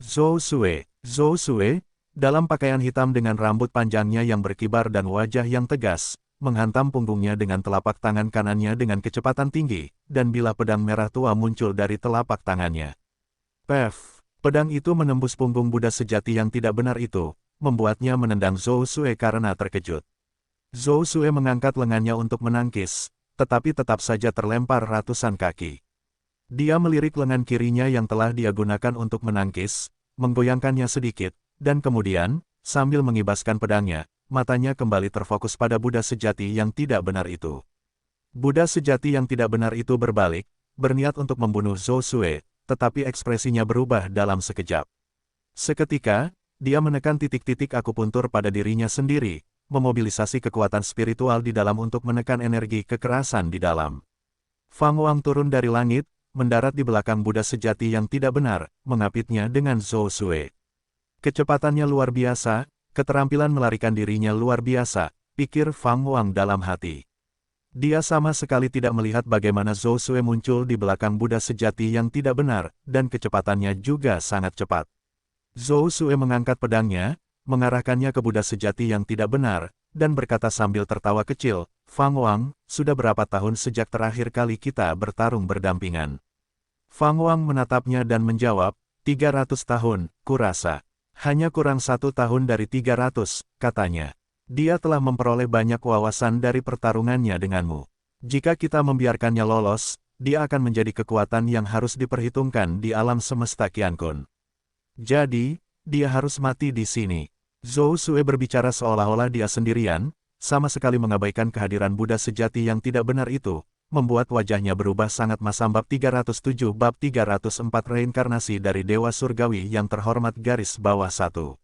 Zhou Sue, dalam pakaian hitam dengan rambut panjangnya yang berkibar dan wajah yang tegas, menghantam punggungnya dengan telapak tangan kanannya dengan kecepatan tinggi, dan bilah pedang merah tua muncul dari telapak tangannya. Pef, pedang itu menembus punggung Buddha sejati yang tidak benar itu, membuatnya menendang Zhou Sue karena terkejut. Zhou Sue mengangkat lengannya untuk menangkis, tetapi tetap saja terlempar ratusan kaki. Dia melirik lengan kirinya yang telah dia gunakan untuk menangkis, menggoyangkannya sedikit, dan kemudian, sambil mengibaskan pedangnya, matanya kembali terfokus pada Buddha sejati yang tidak benar itu. Buddha sejati yang tidak benar itu berbalik, berniat untuk membunuh Zhou Sue, tetapi ekspresinya berubah dalam sekejap. Seketika, dia menekan titik-titik akupuntur pada dirinya sendiri, memobilisasi kekuatan spiritual di dalam untuk menekan energi kekerasan di dalam. Fang Wang turun dari langit, mendarat di belakang Buddha sejati yang tidak benar, mengapitnya dengan Zhou Sue. Kecepatannya luar biasa, keterampilan melarikan dirinya luar biasa, pikir Fang Wang dalam hati. Dia sama sekali tidak melihat bagaimana Zhou Sue muncul di belakang Buddha sejati yang tidak benar, dan kecepatannya juga sangat cepat. Zhou Sue mengangkat pedangnya, mengarahkannya ke Buddha sejati yang tidak benar, dan berkata sambil tertawa kecil, Fang Wang, sudah berapa tahun sejak terakhir kali kita bertarung berdampingan? Fang Wang menatapnya dan menjawab, 300 tahun, kurasa. Hanya kurang 1 tahun dari 300, katanya. Dia telah memperoleh banyak wawasan dari pertarungannya denganmu. Jika kita membiarkannya lolos, dia akan menjadi kekuatan yang harus diperhitungkan di alam semesta Qiankun. Jadi, dia harus mati di sini. Zhou Sue berbicara seolah-olah dia sendirian, sama sekali mengabaikan kehadiran Buddha sejati yang tidak benar itu, membuat wajahnya berubah sangat masam. Bab 307 Bab 304 Reinkarnasi dari Dewa Surgawi yang terhormat garis bawah 1.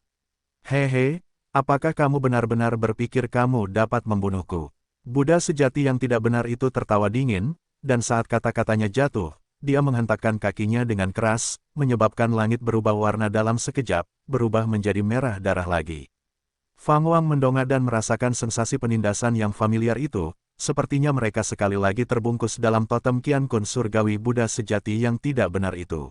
Hehe, apakah kamu benar-benar berpikir kamu dapat membunuhku? Buddha sejati yang tidak benar itu tertawa dingin, dan saat kata-katanya jatuh, dia menghentakkan kakinya dengan keras, menyebabkan langit berubah warna dalam sekejap, berubah menjadi merah darah lagi. Fang Wang mendongak dan merasakan sensasi penindasan yang familiar itu, sepertinya mereka sekali lagi terbungkus dalam totem Qiankun surgawi Buddha sejati yang tidak benar itu.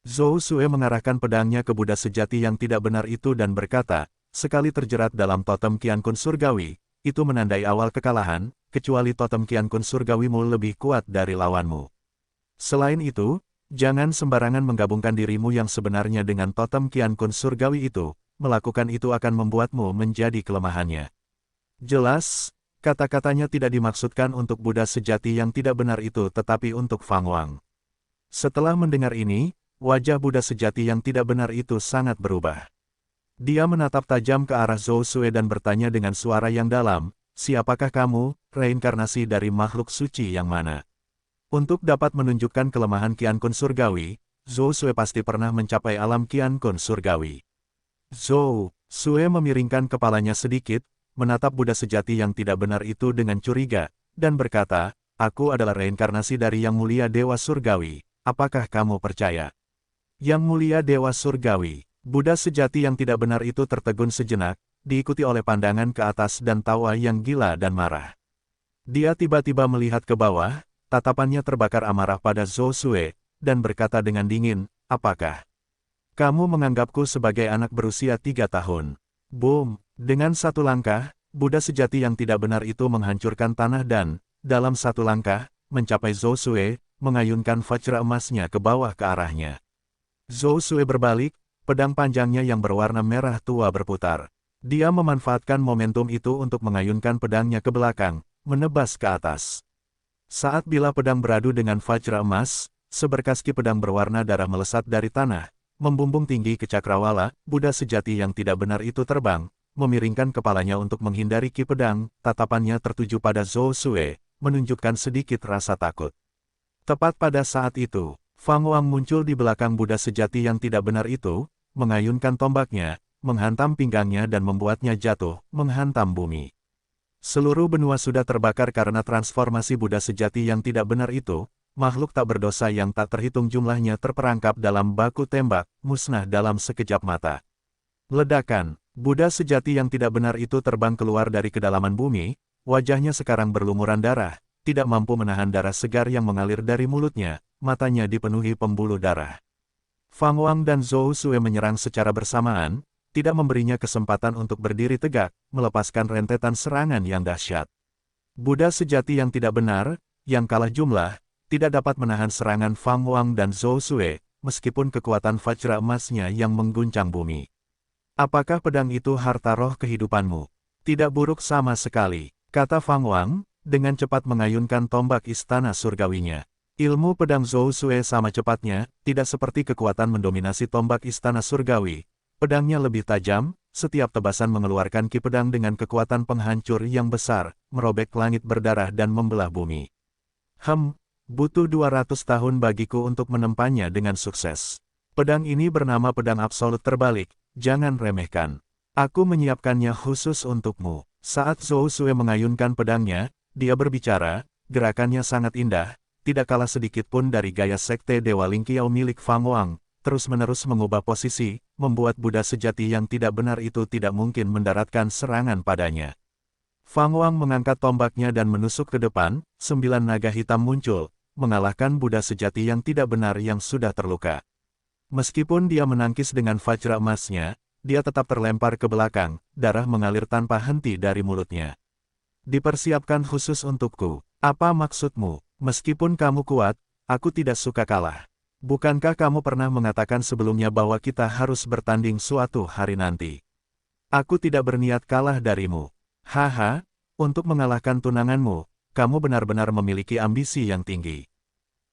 Zhou Sue mengarahkan pedangnya ke Buddha sejati yang tidak benar itu dan berkata, sekali terjerat dalam totem Qiankun surgawi, itu menandai awal kekalahan, kecuali totem Qiankun surgawimu lebih kuat dari lawanmu. Selain itu, jangan sembarangan menggabungkan dirimu yang sebenarnya dengan totem Qiankun surgawi itu, melakukan itu akan membuatmu menjadi kelemahannya. Jelas, kata-katanya tidak dimaksudkan untuk Buddha sejati yang tidak benar itu tetapi untuk Fang Wang. Setelah mendengar ini, wajah Buddha sejati yang tidak benar itu sangat berubah. Dia menatap tajam ke arah Zhou Sue dan bertanya dengan suara yang dalam, siapakah kamu, reinkarnasi dari makhluk suci yang mana? Untuk dapat menunjukkan kelemahan Qiankun surgawi, Zhou Sue pasti pernah mencapai alam Qiankun surgawi. Zhou Sue memiringkan kepalanya sedikit, menatap Buddha sejati yang tidak benar itu dengan curiga, dan berkata, aku adalah reinkarnasi dari Yang Mulia Dewa Surgawi, apakah kamu percaya? Yang Mulia Dewa Surgawi, Buddha sejati yang tidak benar itu tertegun sejenak, diikuti oleh pandangan ke atas dan tawa yang gila dan marah. Dia tiba-tiba melihat ke bawah, tatapannya terbakar amarah pada Zhou Sue, dan berkata dengan dingin, apakah kamu menganggapku sebagai anak berusia 3 tahun? Boom! Dengan satu langkah, Buddha sejati yang tidak benar itu menghancurkan tanah dan, dalam satu langkah, mencapai Zhou Sue, mengayunkan vajra emasnya ke bawah ke arahnya. Zhou Sue berbalik, pedang panjangnya yang berwarna merah tua berputar. Dia memanfaatkan momentum itu untuk mengayunkan pedangnya ke belakang, menebas ke atas. Saat bila pedang beradu dengan vajra emas, seberkas ki pedang berwarna darah melesat dari tanah, membumbung tinggi ke cakrawala. Buddha sejati yang tidak benar itu terbang, memiringkan kepalanya untuk menghindari ki pedang, tatapannya tertuju pada Zhou Sue, menunjukkan sedikit rasa takut. Tepat pada saat itu, Fang Wang muncul di belakang Buddha sejati yang tidak benar itu, mengayunkan tombaknya, menghantam pinggangnya dan membuatnya jatuh, menghantam bumi. Seluruh benua sudah terbakar karena transformasi Buddha sejati yang tidak benar itu, makhluk tak berdosa yang tak terhitung jumlahnya terperangkap dalam baku tembak, musnah dalam sekejap mata. Ledakan, Buddha sejati yang tidak benar itu terbang keluar dari kedalaman bumi, wajahnya sekarang berlumuran darah, tidak mampu menahan darah segar yang mengalir dari mulutnya, matanya dipenuhi pembuluh darah. Fang Wang dan Zhou Sue menyerang secara bersamaan, tidak memberinya kesempatan untuk berdiri tegak, melepaskan rentetan serangan yang dahsyat. Buddha sejati yang tidak benar, yang kalah jumlah, tidak dapat menahan serangan Fang Wang dan Zhou Sue, meskipun kekuatan vajra emasnya yang mengguncang bumi. Apakah pedang itu harta roh kehidupanmu? Tidak buruk sama sekali, kata Fang Wang, dengan cepat mengayunkan tombak istana surgawinya. Ilmu pedang Zhou Sue sama cepatnya, tidak seperti kekuatan mendominasi tombak istana surgawi. Pedangnya lebih tajam, setiap tebasan mengeluarkan ki pedang dengan kekuatan penghancur yang besar, merobek langit berdarah dan membelah bumi. Butuh 200 tahun bagiku untuk menempanya dengan sukses. Pedang ini bernama pedang absolut terbalik, jangan remehkan. Aku menyiapkannya khusus untukmu. Saat Zhou Sue mengayunkan pedangnya, dia berbicara, gerakannya sangat indah, tidak kalah sedikit pun dari gaya sekte Dewa Lingqiao milik Fang Wang, terus-menerus mengubah posisi, membuat Buddha sejati yang tidak benar itu tidak mungkin mendaratkan serangan padanya. Fang Wang mengangkat tombaknya dan menusuk ke depan, 9 naga hitam muncul, mengalahkan Buddha sejati yang tidak benar yang sudah terluka. Meskipun dia menangkis dengan vajra emasnya, dia tetap terlempar ke belakang, darah mengalir tanpa henti dari mulutnya. Dipersiapkan khusus untukku. Apa maksudmu? Meskipun kamu kuat, aku tidak suka kalah. Bukankah kamu pernah mengatakan sebelumnya bahwa kita harus bertanding suatu hari nanti? Aku tidak berniat kalah darimu. Haha, untuk mengalahkan tunanganmu, kamu benar-benar memiliki ambisi yang tinggi.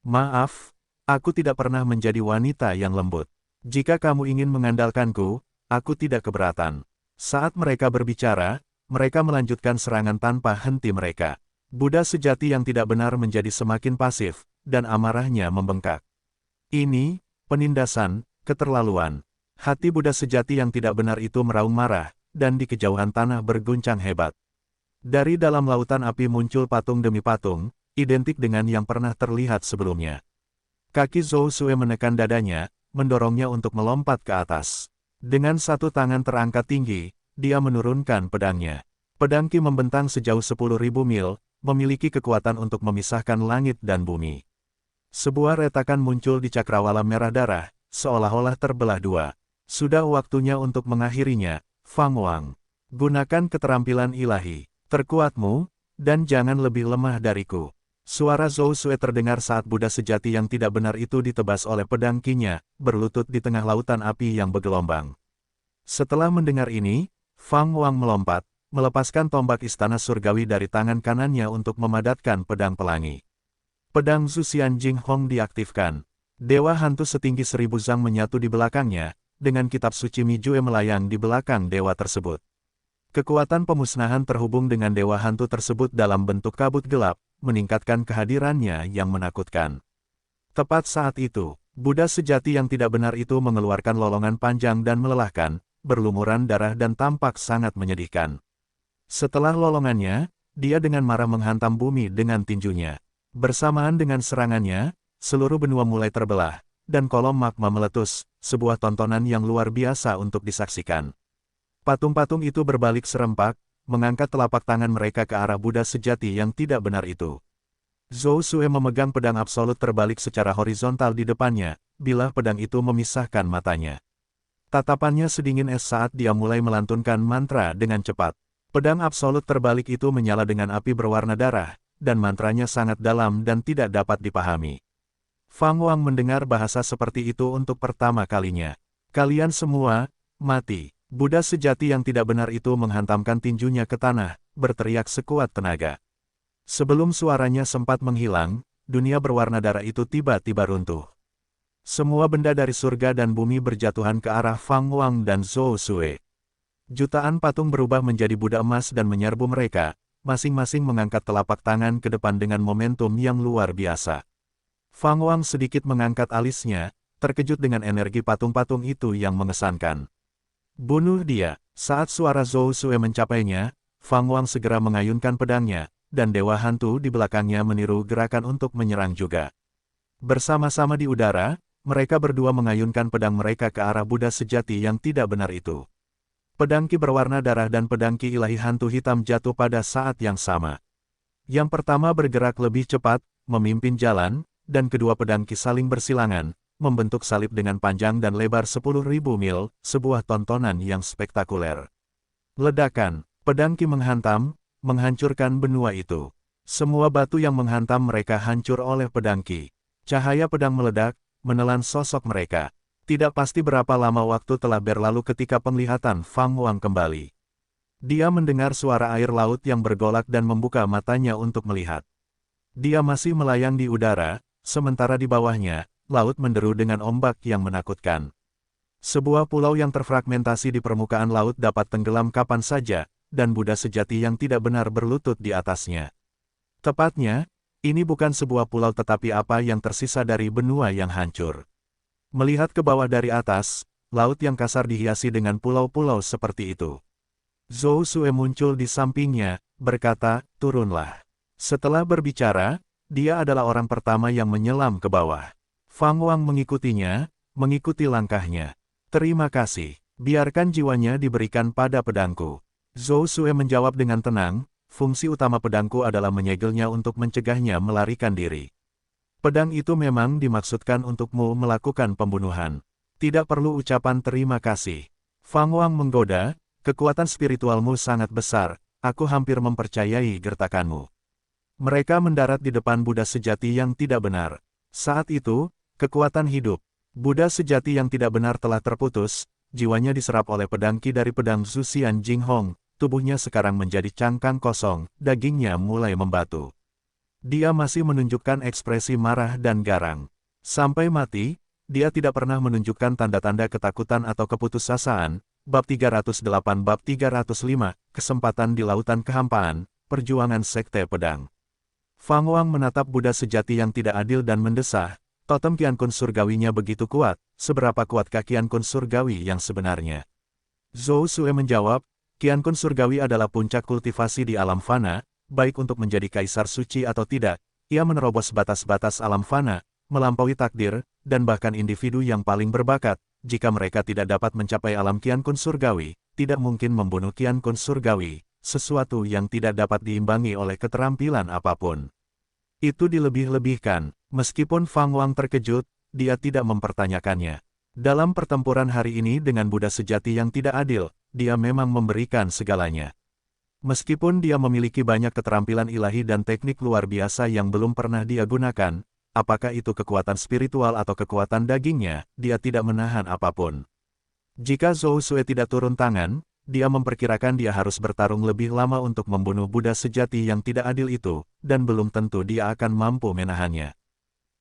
Maaf, aku tidak pernah menjadi wanita yang lembut. Jika kamu ingin mengandalkanku, aku tidak keberatan. Saat mereka berbicara, mereka melanjutkan serangan tanpa henti mereka. Buddha sejati yang tidak benar menjadi semakin pasif, dan amarahnya membengkak. Ini, penindasan, keterlaluan. Hati Buddha sejati yang tidak benar itu meraung marah, dan di kejauhan tanah berguncang hebat. Dari dalam lautan api muncul patung demi patung, identik dengan yang pernah terlihat sebelumnya. Kaki Zhou Sue menekan dadanya, mendorongnya untuk melompat ke atas. Dengan satu tangan terangkat tinggi, dia menurunkan pedangnya. Pedang Ki membentang sejauh 10.000 mil, memiliki kekuatan untuk memisahkan langit dan bumi. Sebuah retakan muncul di cakrawala merah darah, seolah-olah terbelah dua. Sudah waktunya untuk mengakhirinya, Fang Wang. Gunakan keterampilan ilahi, terkuatmu, dan jangan lebih lemah dariku. Suara Zhou Sue terdengar saat Buddha sejati yang tidak benar itu ditebas oleh pedang Ki-nya, berlutut di tengah lautan api yang bergelombang. Setelah mendengar ini, Fang Wang melompat, melepaskan tombak istana surgawi dari tangan kanannya untuk memadatkan pedang pelangi. Pedang Zuxian Jing Hong diaktifkan. Dewa hantu setinggi 1000 zang menyatu di belakangnya, dengan kitab suci Mijue melayang di belakang dewa tersebut. Kekuatan pemusnahan terhubung dengan dewa hantu tersebut dalam bentuk kabut gelap, meningkatkan kehadirannya yang menakutkan. Tepat saat itu, Buddha sejati yang tidak benar itu mengeluarkan lolongan panjang dan melelahkan, berlumuran darah dan tampak sangat menyedihkan. Setelah lolongannya, dia dengan marah menghantam bumi dengan tinjunya. Bersamaan dengan serangannya, seluruh benua mulai terbelah, dan kolom magma meletus, sebuah tontonan yang luar biasa untuk disaksikan. Patung-patung itu berbalik serempak, mengangkat telapak tangan mereka ke arah Buddha sejati yang tidak benar itu. Zhou Sue memegang pedang absolut terbalik secara horizontal di depannya, bilah pedang itu memisahkan matanya. Tatapannya sedingin es saat dia mulai melantunkan mantra dengan cepat. Pedang absolut terbalik itu menyala dengan api berwarna darah, dan mantranya sangat dalam dan tidak dapat dipahami. Fang Wang mendengar bahasa seperti itu untuk pertama kalinya. Kalian semua, mati. Buddha sejati yang tidak benar itu menghantamkan tinjunya ke tanah, berteriak sekuat tenaga. Sebelum suaranya sempat menghilang, dunia berwarna darah itu tiba-tiba runtuh. Semua benda dari surga dan bumi berjatuhan ke arah Fang Wang dan Zhou Sue. Jutaan patung berubah menjadi Buddha emas dan menyerbu mereka, masing-masing mengangkat telapak tangan ke depan dengan momentum yang luar biasa. Fang Wang sedikit mengangkat alisnya, terkejut dengan energi patung-patung itu yang mengesankan. Bunuh dia. Saat suara Zhou Sue mencapainya, Fang Wang segera mengayunkan pedangnya, dan dewa hantu di belakangnya meniru gerakan untuk menyerang juga. Bersama-sama di udara, mereka berdua mengayunkan pedang mereka ke arah Buddha sejati yang tidak benar itu. Pedang Ki berwarna darah dan pedang Ki ilahi hantu hitam jatuh pada saat yang sama. Yang pertama bergerak lebih cepat, memimpin jalan, dan kedua pedang Ki saling bersilangan, membentuk salib dengan panjang dan lebar 10.000 mil, sebuah tontonan yang spektakuler. Ledakan, pedang Ki menghantam, menghancurkan benua itu. Semua batu yang menghantam mereka hancur oleh pedang Ki. Cahaya pedang meledak, menelan sosok mereka. Tidak pasti berapa lama waktu telah berlalu ketika penglihatan Fang Wang kembali. Dia mendengar suara air laut yang bergolak dan membuka matanya untuk melihat. Dia masih melayang di udara, sementara di bawahnya, laut menderu dengan ombak yang menakutkan. Sebuah pulau yang terfragmentasi di permukaan laut dapat tenggelam kapan saja, dan Buddha sejati yang tidak benar berlutut di atasnya. Tepatnya, ini bukan sebuah pulau tetapi apa yang tersisa dari benua yang hancur. Melihat ke bawah dari atas, laut yang kasar dihiasi dengan pulau-pulau seperti itu. Zhou Xue muncul di sampingnya, berkata, turunlah. Setelah berbicara, dia adalah orang pertama yang menyelam ke bawah. Fang Wang mengikutinya, mengikuti langkahnya. Terima kasih, biarkan jiwanya diberikan pada pedangku. Zhou Xue menjawab dengan tenang, fungsi utama pedangku adalah menyegelnya untuk mencegahnya melarikan diri. Pedang itu memang dimaksudkan untukmu melakukan pembunuhan. Tidak perlu ucapan terima kasih. Fang Wang menggoda, kekuatan spiritualmu sangat besar, aku hampir mempercayai gertakanmu. Mereka mendarat di depan Buddha sejati yang tidak benar. Saat itu, kekuatan hidup. Buddha sejati yang tidak benar telah terputus, jiwanya diserap oleh pedang Qi dari pedang Zuxian Jinghong, tubuhnya sekarang menjadi cangkang kosong, dagingnya mulai membatu. Dia masih menunjukkan ekspresi marah dan garang. Sampai mati, dia tidak pernah menunjukkan tanda-tanda ketakutan atau keputusasaan. Bab 308 Bab 305, Kesempatan di Lautan Kehampaan, Perjuangan Sekte Pedang. Fang Wang menatap Buddha sejati yang tidak adil dan mendesah, totem Qian Kun surgawinya begitu kuat, seberapa kuatkah Qian Kun surgawi yang sebenarnya? Zhou Xue menjawab, Qian Kun surgawi adalah puncak kultivasi di alam fana, baik untuk menjadi kaisar suci atau tidak, ia menerobos batas-batas alam fana, melampaui takdir, dan bahkan individu yang paling berbakat, jika mereka tidak dapat mencapai alam Qian Kun surgawi, tidak mungkin membunuh Qian Kun surgawi, sesuatu yang tidak dapat diimbangi oleh keterampilan apapun. Itu dilebih-lebihkan, meskipun Fang Wang terkejut, dia tidak mempertanyakannya. Dalam pertempuran hari ini dengan Buddha sejati yang tidak adil, dia memang memberikan segalanya. Meskipun dia memiliki banyak keterampilan ilahi dan teknik luar biasa yang belum pernah dia gunakan, apakah itu kekuatan spiritual atau kekuatan dagingnya, dia tidak menahan apapun. Jika Zhou Xue tidak turun tangan, dia memperkirakan dia harus bertarung lebih lama untuk membunuh Buddha sejati yang tidak adil itu, dan belum tentu dia akan mampu menahannya.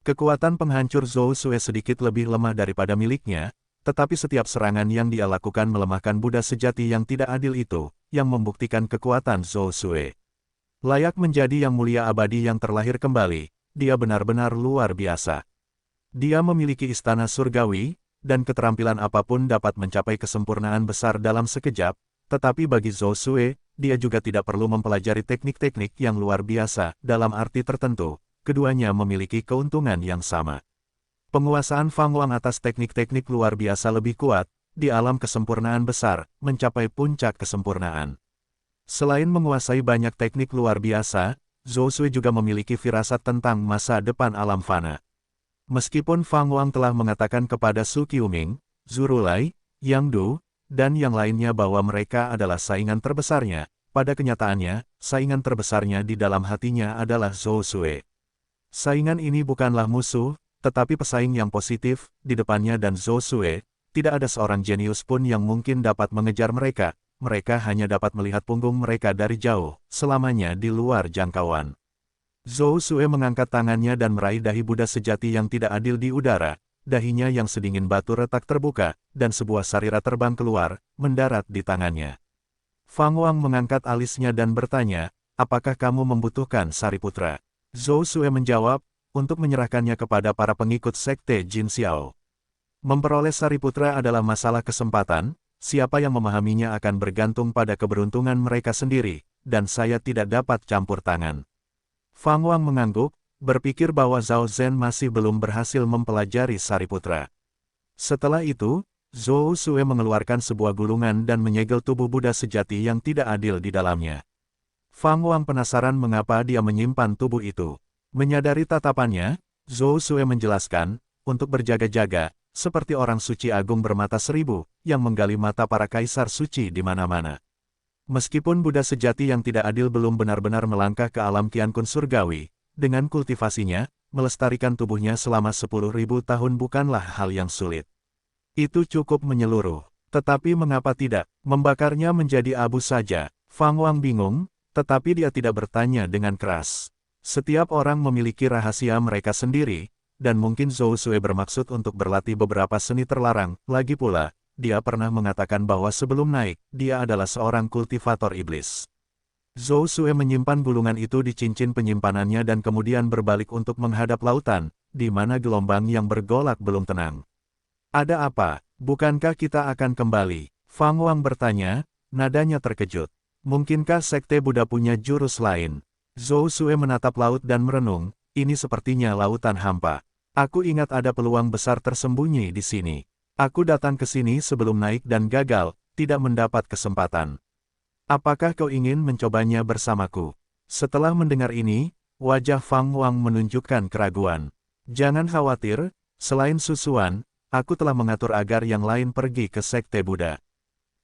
Kekuatan penghancur Zhou Xue sedikit lebih lemah daripada miliknya, tetapi setiap serangan yang dia lakukan melemahkan Buddha sejati yang tidak adil itu, yang membuktikan kekuatan Zhou Xue. Layak menjadi yang mulia abadi yang terlahir kembali, dia benar-benar luar biasa. Dia memiliki istana surgawi, dan keterampilan apapun dapat mencapai kesempurnaan besar dalam sekejap, tetapi bagi Zhou Xue, dia juga tidak perlu mempelajari teknik-teknik yang luar biasa, dalam arti tertentu, keduanya memiliki keuntungan yang sama. Penguasaan Fang Wang atas teknik-teknik luar biasa lebih kuat, di alam kesempurnaan besar, mencapai puncak kesempurnaan. Selain menguasai banyak teknik luar biasa, Zhou Xue juga memiliki firasat tentang masa depan alam fana. Meskipun Fang Wang telah mengatakan kepada Su Qiuming, Zhu Rulai, Yang Du, dan yang lainnya bahwa mereka adalah saingan terbesarnya, pada kenyataannya, saingan terbesarnya di dalam hatinya adalah Zhou Xue. Saingan ini bukanlah musuh, tetapi pesaing yang positif, di depannya dan Zhou Xue, tidak ada seorang jenius pun yang mungkin dapat mengejar mereka hanya dapat melihat punggung mereka dari jauh, selamanya di luar jangkauan. Zhou Xue mengangkat tangannya dan meraih dahi Buddha sejati yang tidak adil di udara, dahinya yang sedingin batu retak terbuka, dan sebuah sarira terbang keluar, mendarat di tangannya. Fang Wang mengangkat alisnya dan bertanya, apakah kamu membutuhkan Sariputra? Zhou Xue menjawab, untuk menyerahkannya kepada para pengikut sekte Jin Xiao. Memperoleh Sariputra adalah masalah kesempatan, siapa yang memahaminya akan bergantung pada keberuntungan mereka sendiri, dan saya tidak dapat campur tangan. Fang Wang mengangguk, berpikir bahwa Zhao Zhen masih belum berhasil mempelajari Sariputra. Setelah itu, Zhou Xue mengeluarkan sebuah gulungan dan menyegel tubuh Buddha sejati yang tidak adil di dalamnya. Fang Wang penasaran mengapa dia menyimpan tubuh itu. Menyadari tatapannya, Zhou Xue menjelaskan, untuk berjaga-jaga, seperti orang suci agung bermata seribu, yang menggali mata para kaisar suci di mana-mana. Meskipun Buddha sejati yang tidak adil belum benar-benar melangkah ke alam Qian Kun surgawi, dengan kultivasinya, melestarikan tubuhnya selama 10.000 tahun bukanlah hal yang sulit. Itu cukup menyeluruh. Tetapi mengapa tidak, membakarnya menjadi abu saja? Fang Wang bingung, tetapi dia tidak bertanya dengan keras. Setiap orang memiliki rahasia mereka sendiri, dan mungkin Zhou Sue bermaksud untuk berlatih beberapa seni terlarang. Lagi pula, dia pernah mengatakan bahwa sebelum naik, dia adalah seorang kultivator iblis. Zhou Sue menyimpan gulungan itu di cincin penyimpanannya dan kemudian berbalik untuk menghadap lautan, di mana gelombang yang bergolak belum tenang. Ada apa? Bukankah kita akan kembali? Fang Wang bertanya, nadanya terkejut. Mungkinkah Sekte Buddha punya jurus lain? Zhou Sue menatap laut dan merenung, ini sepertinya lautan hampa. Aku ingat ada peluang besar tersembunyi di sini. Aku datang ke sini sebelum naik dan gagal, tidak mendapat kesempatan. Apakah kau ingin mencobanya bersamaku? Setelah mendengar ini, wajah Fang Wang menunjukkan keraguan. Jangan khawatir, selain Susuan, aku telah mengatur agar yang lain pergi ke Sekte Buddha.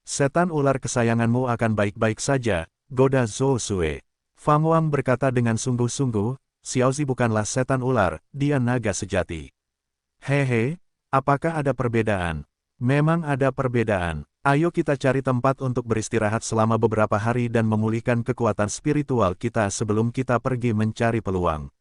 Setan ular kesayanganmu akan baik-baik saja, goda Zhou Sue. Fang Wang berkata dengan sungguh-sungguh, Xiaozi bukanlah setan ular, dia naga sejati. Hehe, apakah ada perbedaan? Memang ada perbedaan. Ayo kita cari tempat untuk beristirahat selama beberapa hari dan memulihkan kekuatan spiritual kita sebelum kita pergi mencari peluang.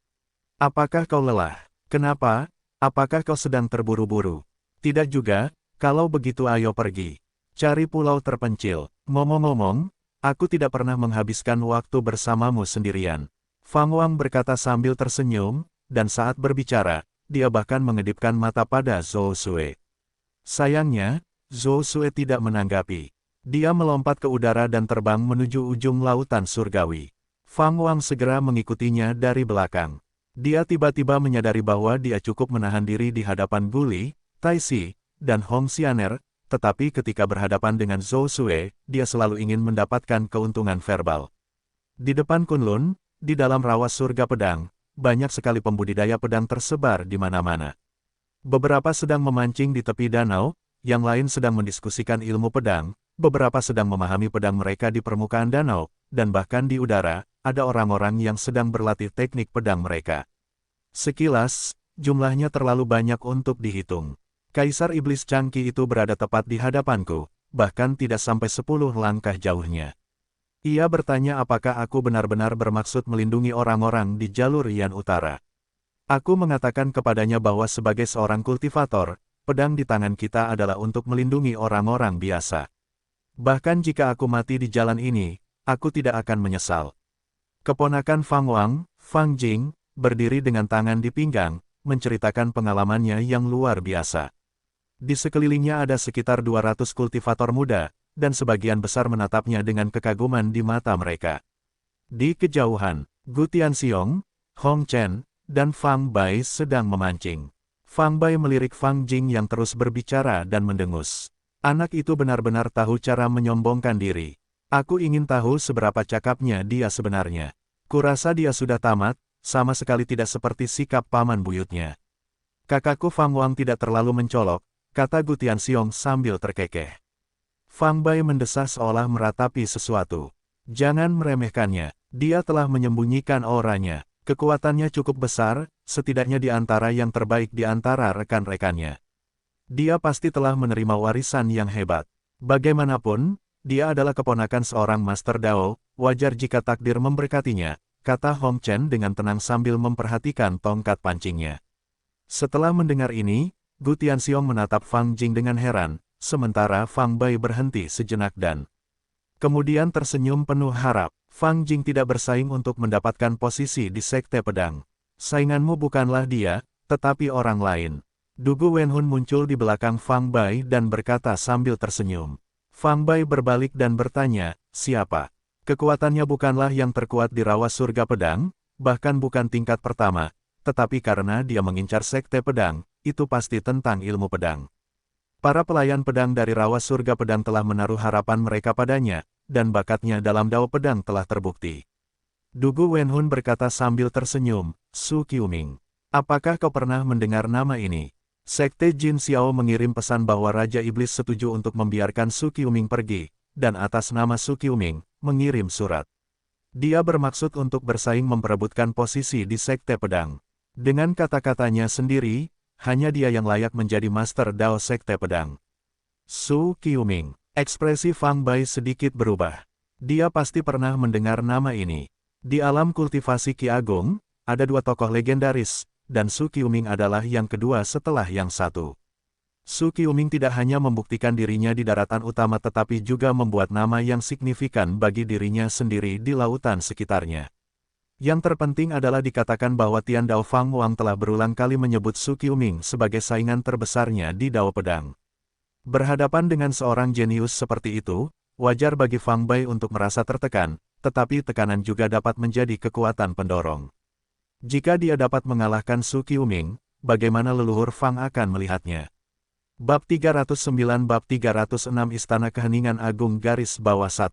Apakah kau lelah? Kenapa? Apakah kau sedang terburu-buru? Tidak juga, kalau begitu ayo pergi. Cari pulau terpencil. Ngomong-ngomong, aku tidak pernah menghabiskan waktu bersamamu sendirian. Fang Wang berkata sambil tersenyum, dan saat berbicara, dia bahkan mengedipkan mata pada Zhou Sue. Sayangnya, Zhou Sue tidak menanggapi. Dia melompat ke udara dan terbang menuju ujung lautan surgawi. Fang Wang segera mengikutinya dari belakang. Dia tiba-tiba menyadari bahwa dia cukup menahan diri di hadapan Guli, Taixi, dan Hong Xianer, tetapi ketika berhadapan dengan Zhou Sue, dia selalu ingin mendapatkan keuntungan verbal. Di depan Kunlun, di dalam rawa surga pedang, banyak sekali pembudidaya pedang tersebar di mana-mana. Beberapa sedang memancing di tepi danau, yang lain sedang mendiskusikan ilmu pedang, beberapa sedang memahami pedang mereka di permukaan danau, dan bahkan di udara, ada orang-orang yang sedang berlatih teknik pedang mereka. Sekilas, jumlahnya terlalu banyak untuk dihitung. Kaisar Iblis Cangki itu berada tepat di hadapanku, bahkan tidak sampai 10 langkah jauhnya. Ia bertanya apakah aku benar-benar bermaksud melindungi orang-orang di jalur Yan Utara. Aku mengatakan kepadanya bahwa sebagai seorang kultivator, pedang di tangan kita adalah untuk melindungi orang-orang biasa. Bahkan jika aku mati di jalan ini, aku tidak akan menyesal. Keponakan Fang Wang, Fang Jing, berdiri dengan tangan di pinggang, menceritakan pengalamannya yang luar biasa. Di sekelilingnya ada sekitar 200 kultivator muda, dan sebagian besar menatapnya dengan kekaguman di mata mereka. Di kejauhan, Gu Tianxiong, Hong Chen, dan Fang Bai sedang memancing. Fang Bai melirik Fang Jing yang terus berbicara dan mendengus. Anak itu benar-benar tahu cara menyombongkan diri. Aku ingin tahu seberapa cakapnya dia sebenarnya. Kurasa dia sudah tamat, sama sekali tidak seperti sikap paman buyutnya. Kakakku Fang Wang tidak terlalu mencolok, kata Gu Tianxiong sambil terkekeh. Fang Bai mendesah seolah meratapi sesuatu. Jangan meremehkannya, dia telah menyembunyikan auranya. Kekuatannya cukup besar, setidaknya di antara yang terbaik di antara rekan-rekannya. Dia pasti telah menerima warisan yang hebat. Bagaimanapun, dia adalah keponakan seorang Master Dao, wajar jika takdir memberkatinya, kata Hong Chen dengan tenang sambil memperhatikan tongkat pancingnya. Setelah mendengar ini, Gu Tianxiong menatap Fang Jing dengan heran, sementara Fang Bai berhenti sejenak dan kemudian tersenyum penuh harap. Fang Jing tidak bersaing untuk mendapatkan posisi di Sekte Pedang. Sainganmu bukanlah dia, tetapi orang lain. Dugu Wenhun muncul di belakang Fang Bai dan berkata sambil tersenyum. Fang Bai berbalik dan bertanya, siapa? Kekuatannya bukanlah yang terkuat di rawa surga pedang, bahkan bukan tingkat pertama, tetapi karena dia mengincar Sekte Pedang, itu pasti tentang ilmu pedang. Para pelayan pedang dari rawa surga pedang telah menaruh harapan mereka padanya, dan bakatnya dalam dao pedang telah terbukti. Dugu Wenhun berkata sambil tersenyum, Su Qiuming. Apakah kau pernah mendengar nama ini? Sekte Jin Xiao mengirim pesan bahwa Raja Iblis setuju untuk membiarkan Su Qiuming pergi, dan atas nama Su Qiuming, mengirim surat. Dia bermaksud untuk bersaing memperebutkan posisi di Sekte Pedang. Dengan kata-katanya sendiri, hanya dia yang layak menjadi Master Dao Sekte Pedang. Su Qiuming. Ekspresi Fang Bai sedikit berubah. Dia pasti pernah mendengar nama ini. Di alam kultivasi Ki Agong, ada dua tokoh legendaris, dan Su Qiuming adalah yang kedua setelah yang satu. Su Qiuming tidak hanya membuktikan dirinya di daratan utama tetapi juga membuat nama yang signifikan bagi dirinya sendiri di lautan sekitarnya. Yang terpenting adalah dikatakan bahwa Tian Dao Fang Wang telah berulang kali menyebut Su Qiuming sebagai saingan terbesarnya di Dao Pedang. Berhadapan dengan seorang jenius seperti itu, wajar bagi Fang Bai untuk merasa tertekan, tetapi tekanan juga dapat menjadi kekuatan pendorong. Jika dia dapat mengalahkan Su Qiuming, bagaimana leluhur Fang akan melihatnya? Bab 309 Bab 306 Istana Keheningan Agung Garis Bawah 1.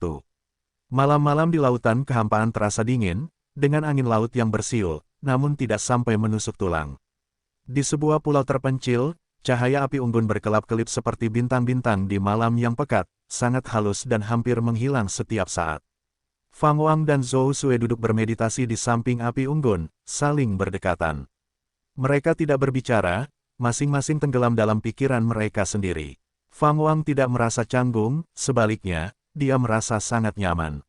Malam-malam di lautan kehampaan terasa dingin, dengan angin laut yang bersiul, namun tidak sampai menusuk tulang. Di sebuah pulau terpencil, cahaya api unggun berkelap-kelip seperti bintang-bintang di malam yang pekat, sangat halus dan hampir menghilang setiap saat. Fang Wang dan Zhou Sue duduk bermeditasi di samping api unggun, saling berdekatan. Mereka tidak berbicara, masing-masing tenggelam dalam pikiran mereka sendiri. Fang Wang tidak merasa canggung, sebaliknya, dia merasa sangat nyaman.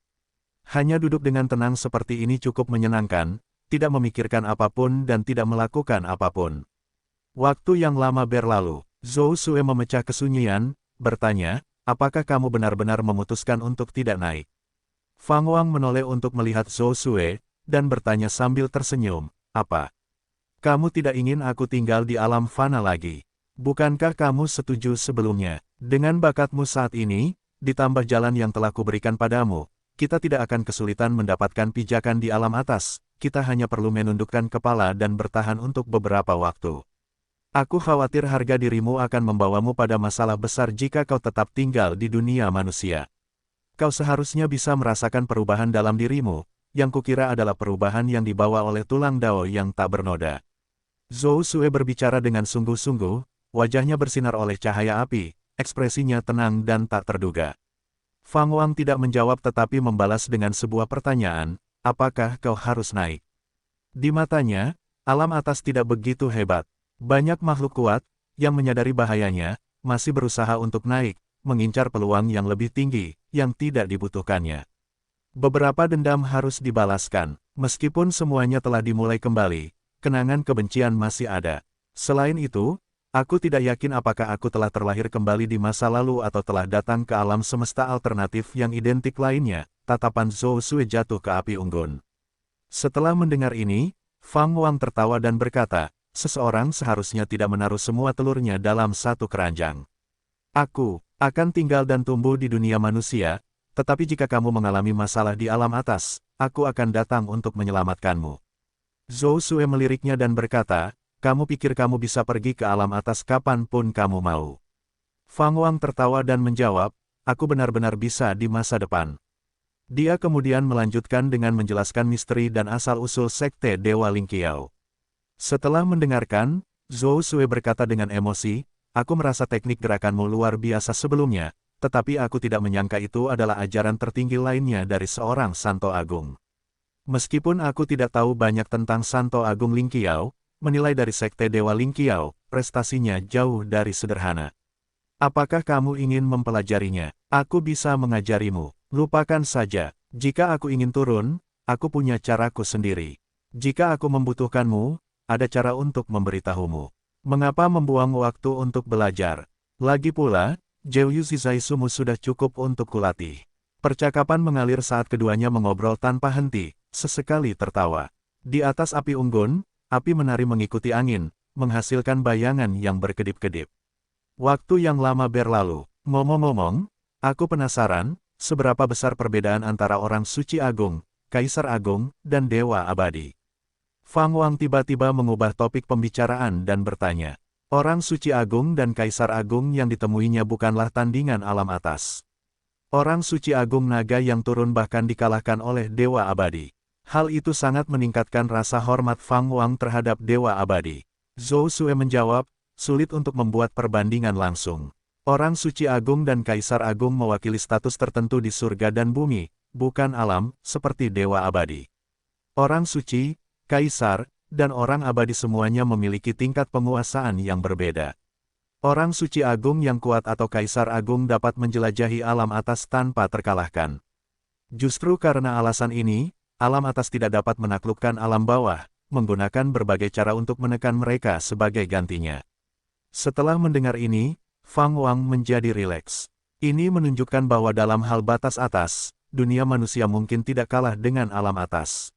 Hanya duduk dengan tenang seperti ini cukup menyenangkan, tidak memikirkan apapun dan tidak melakukan apapun. Waktu yang lama berlalu, Zhou Sue memecah kesunyian, bertanya, apakah kamu benar-benar memutuskan untuk tidak naik? Fang Wang menoleh untuk melihat Zhou Sue, dan bertanya sambil tersenyum, apa? Kamu tidak ingin aku tinggal di alam fana lagi? Bukankah kamu setuju sebelumnya? Dengan bakatmu saat ini, ditambah jalan yang telah kuberikan padamu, kita tidak akan kesulitan mendapatkan pijakan di alam atas, kita hanya perlu menundukkan kepala dan bertahan untuk beberapa waktu. Aku khawatir harga dirimu akan membawamu pada masalah besar jika kau tetap tinggal di dunia manusia. Kau seharusnya bisa merasakan perubahan dalam dirimu, yang kukira adalah perubahan yang dibawa oleh tulang Dao yang tak bernoda. Zhou Sue berbicara dengan sungguh-sungguh, wajahnya bersinar oleh cahaya api, ekspresinya tenang dan tak terduga. Fang Wang tidak menjawab tetapi membalas dengan sebuah pertanyaan, apakah kau harus naik? Di matanya, alam atas tidak begitu hebat. Banyak makhluk kuat, yang menyadari bahayanya, masih berusaha untuk naik, mengincar peluang yang lebih tinggi, yang tidak dibutuhkannya. Beberapa dendam harus dibalaskan, meskipun semuanya telah dimulai kembali. Kenangan kebencian masih ada. Selain itu, aku tidak yakin apakah aku telah terlahir kembali di masa lalu atau telah datang ke alam semesta alternatif yang identik lainnya. Tatapan Zhou Sue jatuh ke api unggun. Setelah mendengar ini, Fang Wang tertawa dan berkata, seseorang seharusnya tidak menaruh semua telurnya dalam satu keranjang. Aku akan tinggal dan tumbuh di dunia manusia, tetapi jika kamu mengalami masalah di alam atas, aku akan datang untuk menyelamatkanmu. Zhou Sue meliriknya dan berkata, kamu pikir kamu bisa pergi ke alam atas kapanpun kamu mau. Fang Wang tertawa dan menjawab, aku benar-benar bisa di masa depan. Dia kemudian melanjutkan dengan menjelaskan misteri dan asal-usul sekte Dewa Lingqiao. Setelah mendengarkan, Zhou Sue berkata dengan emosi, aku merasa teknik gerakanmu luar biasa sebelumnya, tetapi aku tidak menyangka itu adalah ajaran tertinggi lainnya dari seorang Santo Agung. Meskipun aku tidak tahu banyak tentang Santo Agung Lingqiao, menilai dari sekte Dewa Lingqiao, prestasinya jauh dari sederhana. Apakah kamu ingin mempelajarinya? Aku bisa mengajarimu. Lupakan saja, jika aku ingin turun, aku punya caraku sendiri. Jika aku membutuhkanmu, ada cara untuk memberitahumu. Mengapa membuang waktu untuk belajar? Lagi pula, Zhou Zizaisu sudah cukup untuk kulatih. Percakapan mengalir saat keduanya mengobrol tanpa henti, sesekali tertawa. Di atas api unggun, api menari mengikuti angin, menghasilkan bayangan yang berkedip-kedip. Waktu yang lama berlalu. Ngomong-ngomong, aku penasaran, seberapa besar perbedaan antara orang suci agung, kaisar agung, dan dewa abadi. Fang Wang tiba-tiba mengubah topik pembicaraan dan bertanya. Orang suci agung dan kaisar agung yang ditemuinya bukanlah tandingan alam atas. Orang suci agung naga yang turun bahkan dikalahkan oleh dewa abadi. Hal itu sangat meningkatkan rasa hormat Fang Wang terhadap dewa abadi. Zhou Sue menjawab, sulit untuk membuat perbandingan langsung. Orang suci agung dan kaisar agung mewakili status tertentu di surga dan bumi, bukan alam, seperti dewa abadi. Orang suci, kaisar, dan orang abadi semuanya memiliki tingkat penguasaan yang berbeda. Orang suci agung yang kuat atau kaisar agung dapat menjelajahi alam atas tanpa terkalahkan. Justru karena alasan ini, alam atas tidak dapat menaklukkan alam bawah, menggunakan berbagai cara untuk menekan mereka sebagai gantinya. Setelah mendengar ini, Fang Wang menjadi rileks. Ini menunjukkan bahwa dalam hal batas atas, dunia manusia mungkin tidak kalah dengan alam atas.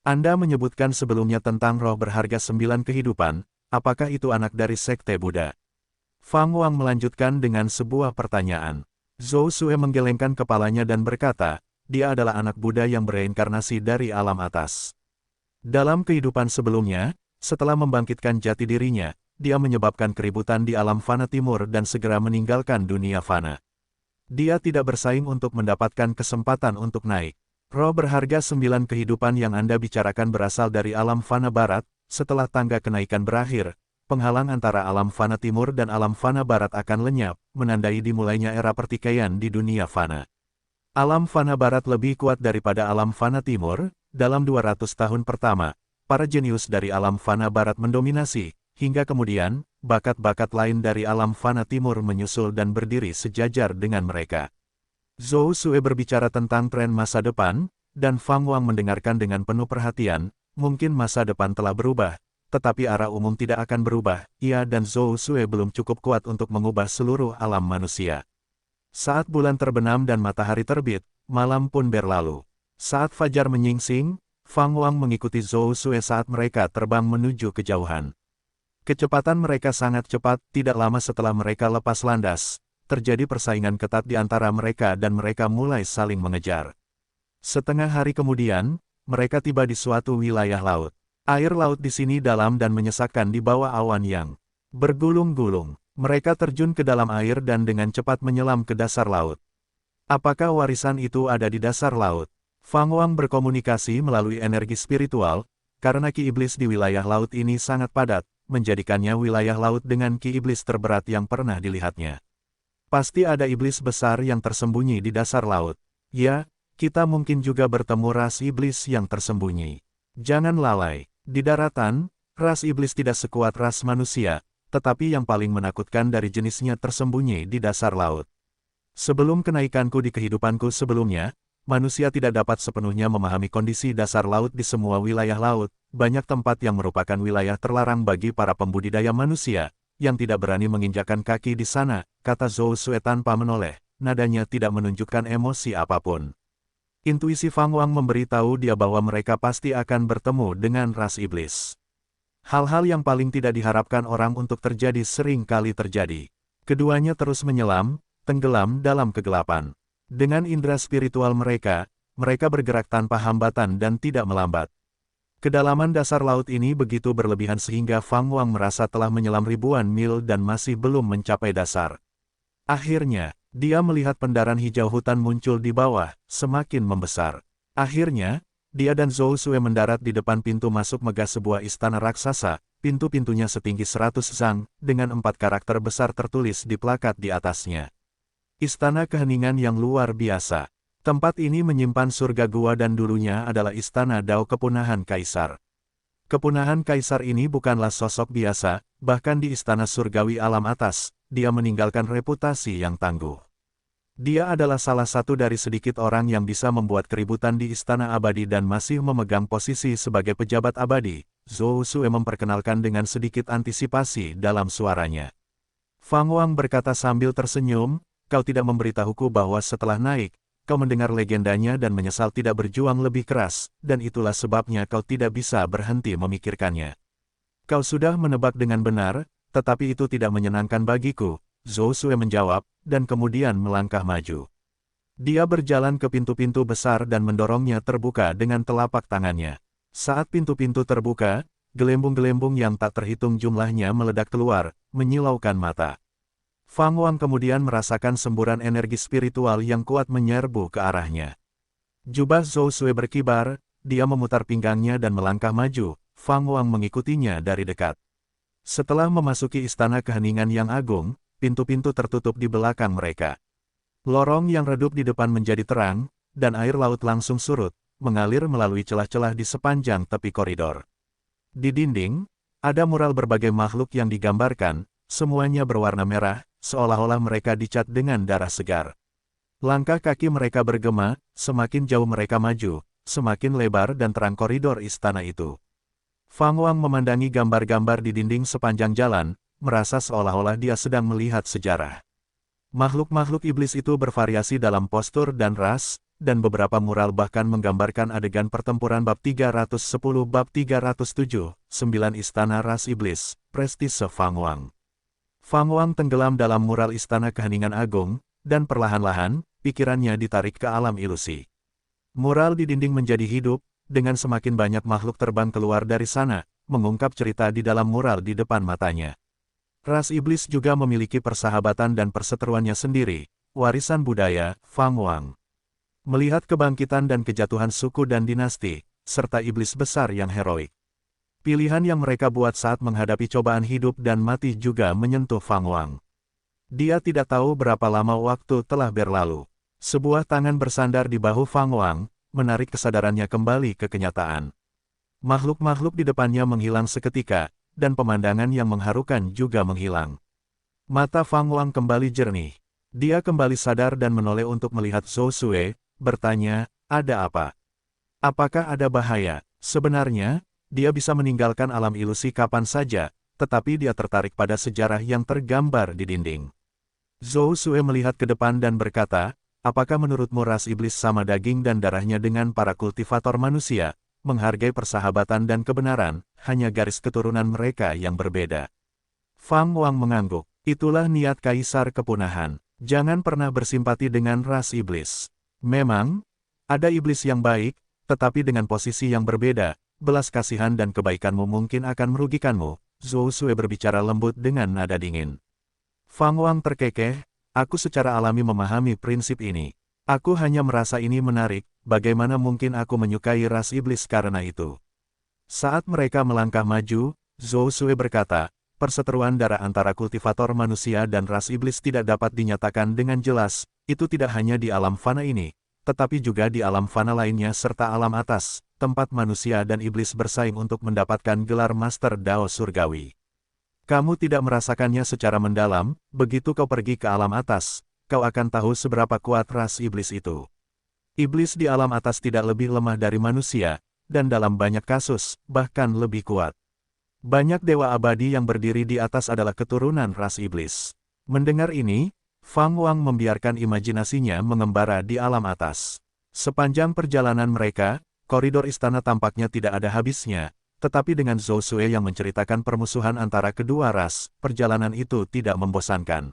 Anda menyebutkan sebelumnya tentang roh berharga 9 kehidupan, apakah itu anak dari Sekte Buddha? Fang Wang melanjutkan dengan sebuah pertanyaan. Zhou Sue menggelengkan kepalanya dan berkata, dia adalah anak Buddha yang bereinkarnasi dari alam atas. Dalam kehidupan sebelumnya, setelah membangkitkan jati dirinya, dia menyebabkan keributan di alam fana timur dan segera meninggalkan dunia fana. Dia tidak bersaing untuk mendapatkan kesempatan untuk naik. Roh berharga 9 kehidupan yang Anda bicarakan berasal dari alam fana barat. Setelah tangga kenaikan berakhir, penghalang antara alam fana timur dan alam fana barat akan lenyap, menandai dimulainya era pertikaian di dunia fana. Alam fana barat lebih kuat daripada alam fana timur. Dalam 200 tahun pertama, para jenius dari alam fana barat mendominasi, hingga kemudian, bakat-bakat lain dari alam fana timur menyusul dan berdiri sejajar dengan mereka. Zhou Sue berbicara tentang tren masa depan, dan Fang Wang mendengarkan dengan penuh perhatian. Mungkin masa depan telah berubah, tetapi arah umum tidak akan berubah. Ia dan Zhou Sue belum cukup kuat untuk mengubah seluruh alam manusia. Saat bulan terbenam dan matahari terbit, malam pun berlalu. Saat fajar menyingsing, Fang Wang mengikuti Zhou Sue saat mereka terbang menuju kejauhan. Kecepatan mereka sangat cepat. Tidak lama setelah mereka lepas landas, terjadi persaingan ketat di antara mereka dan mereka mulai saling mengejar. Setengah hari kemudian, mereka tiba di suatu wilayah laut. Air laut di sini dalam dan menyesakkan di bawah awan yang bergulung-gulung. Mereka terjun ke dalam air dan dengan cepat menyelam ke dasar laut. Apakah warisan itu ada di dasar laut? Fang Wang berkomunikasi melalui energi spiritual, karena ki iblis di wilayah laut ini sangat padat, menjadikannya wilayah laut dengan ki iblis terberat yang pernah dilihatnya. Pasti ada iblis besar yang tersembunyi di dasar laut. Ya, kita mungkin juga bertemu ras iblis yang tersembunyi. Jangan lalai, di daratan, ras iblis tidak sekuat ras manusia, tetapi yang paling menakutkan dari jenisnya tersembunyi di dasar laut. Sebelum kenaikanku di kehidupanku sebelumnya, manusia tidak dapat sepenuhnya memahami kondisi dasar laut di semua wilayah laut. Banyak tempat yang merupakan wilayah terlarang bagi para pembudidaya manusia, yang tidak berani menginjakkan kaki di sana, kata Zhou Sue tanpa menoleh. Nadanya tidak menunjukkan emosi apapun. Intuisi Fang Wang memberitahu dia bahwa mereka pasti akan bertemu dengan ras iblis. Hal-hal yang paling tidak diharapkan orang untuk terjadi sering kali terjadi. Keduanya terus menyelam, tenggelam dalam kegelapan. Dengan indera spiritual mereka bergerak tanpa hambatan dan tidak melambat. Kedalaman dasar laut ini begitu berlebihan sehingga Fang Wang merasa telah menyelam ribuan mil dan masih belum mencapai dasar. Akhirnya, dia melihat pendaran hijau hutan muncul di bawah, semakin membesar. Akhirnya, dia dan Zhou Sue mendarat di depan pintu masuk megah sebuah istana raksasa. Pintu-pintunya setinggi 100 zang, dengan 4 karakter besar tertulis di plakat di atasnya. Istana keheningan yang luar biasa. Tempat ini menyimpan surga gua dan dulunya adalah istana Dao kepunahan Kaisar. Kepunahan Kaisar ini bukanlah sosok biasa, bahkan di istana surgawi alam atas, dia meninggalkan reputasi yang tangguh. Dia adalah salah satu dari sedikit orang yang bisa membuat keributan di istana abadi dan masih memegang posisi sebagai pejabat abadi. Zhou Sue memperkenalkan dengan sedikit antisipasi dalam suaranya. Fang Wang berkata sambil tersenyum, kau tidak memberitahuku bahwa setelah naik, kau mendengar legendanya dan menyesal tidak berjuang lebih keras, dan itulah sebabnya kau tidak bisa berhenti memikirkannya. Kau sudah menebak dengan benar, tetapi itu tidak menyenangkan bagiku, Zhou Sue menjawab, dan kemudian melangkah maju. Dia berjalan ke pintu-pintu besar dan mendorongnya terbuka dengan telapak tangannya. Saat pintu-pintu terbuka, gelembung-gelembung yang tak terhitung jumlahnya meledak keluar, menyilaukan mata. Fang Wang kemudian merasakan semburan energi spiritual yang kuat menyerbu ke arahnya. Jubah Zhou Sue berkibar, dia memutar pinggangnya dan melangkah maju. Fang Wang mengikutinya dari dekat. Setelah memasuki istana keheningan yang agung, pintu-pintu tertutup di belakang mereka. Lorong yang redup di depan menjadi terang, dan air laut langsung surut, mengalir melalui celah-celah di sepanjang tepi koridor. Di dinding, ada mural berbagai makhluk yang digambarkan, semuanya berwarna merah, seolah-olah mereka dicat dengan darah segar. Langkah kaki mereka bergema, semakin jauh mereka maju, semakin lebar dan terang koridor istana itu. Fang Wang memandangi gambar-gambar di dinding sepanjang jalan, merasa seolah-olah dia sedang melihat sejarah. Makhluk-makhluk iblis itu bervariasi dalam postur dan ras, dan beberapa mural bahkan menggambarkan adegan pertempuran bab 310 bab 307, 9 Istana Ras Iblis, Prestise Fang Wang. Fang Wang tenggelam dalam mural Istana Keheningan Agung, dan perlahan-lahan, pikirannya ditarik ke alam ilusi. Mural di dinding menjadi hidup, dengan semakin banyak makhluk terbang keluar dari sana, mengungkap cerita di dalam mural di depan matanya. Ras iblis juga memiliki persahabatan dan perseteruannya sendiri, warisan budaya, Fang Wang. Melihat kebangkitan dan kejatuhan suku dan dinasti, serta iblis besar yang heroik. Pilihan yang mereka buat saat menghadapi cobaan hidup dan mati juga menyentuh Fang Wang. Dia tidak tahu berapa lama waktu telah berlalu. Sebuah tangan bersandar di bahu Fang Wang, menarik kesadarannya kembali ke kenyataan. Makhluk-makhluk di depannya menghilang seketika, dan pemandangan yang mengharukan juga menghilang. Mata Fang Wang kembali jernih. Dia kembali sadar dan menoleh untuk melihat Zhou Sue, bertanya, ada apa? Apakah ada bahaya? Sebenarnya, dia bisa meninggalkan alam ilusi kapan saja, tetapi dia tertarik pada sejarah yang tergambar di dinding. Zhou Sue melihat ke depan dan berkata, apakah menurutmu ras iblis sama daging dan darahnya dengan para kultivator manusia, menghargai persahabatan dan kebenaran, hanya garis keturunan mereka yang berbeda? Fang Wang mengangguk, itulah niat kaisar kepunahan. Jangan pernah bersimpati dengan ras iblis. Memang, ada iblis yang baik, tetapi dengan posisi yang berbeda, belas kasihan dan kebaikanmu mungkin akan merugikanmu. Zhou Sue berbicara lembut dengan nada dingin. Fang Wang terkekeh, aku secara alami memahami prinsip ini. Aku hanya merasa ini menarik, bagaimana mungkin aku menyukai ras iblis karena itu. Saat mereka melangkah maju, Zhou Sue berkata, perseteruan darah antara kultivator manusia dan ras iblis tidak dapat dinyatakan dengan jelas, itu tidak hanya di alam fana ini, tetapi juga di alam fana lainnya serta alam atas, tempat manusia dan iblis bersaing untuk mendapatkan gelar Master Dao Surgawi. Kamu tidak merasakannya secara mendalam, begitu kau pergi ke alam atas, kau akan tahu seberapa kuat ras iblis itu. Iblis di alam atas tidak lebih lemah dari manusia, dan dalam banyak kasus, bahkan lebih kuat. Banyak dewa abadi yang berdiri di atas adalah keturunan ras iblis. Mendengar ini, Fang Wang membiarkan imajinasinya mengembara di alam atas. Sepanjang perjalanan mereka, koridor istana tampaknya tidak ada habisnya, tetapi dengan Zhou Sue yang menceritakan permusuhan antara kedua ras, perjalanan itu tidak membosankan.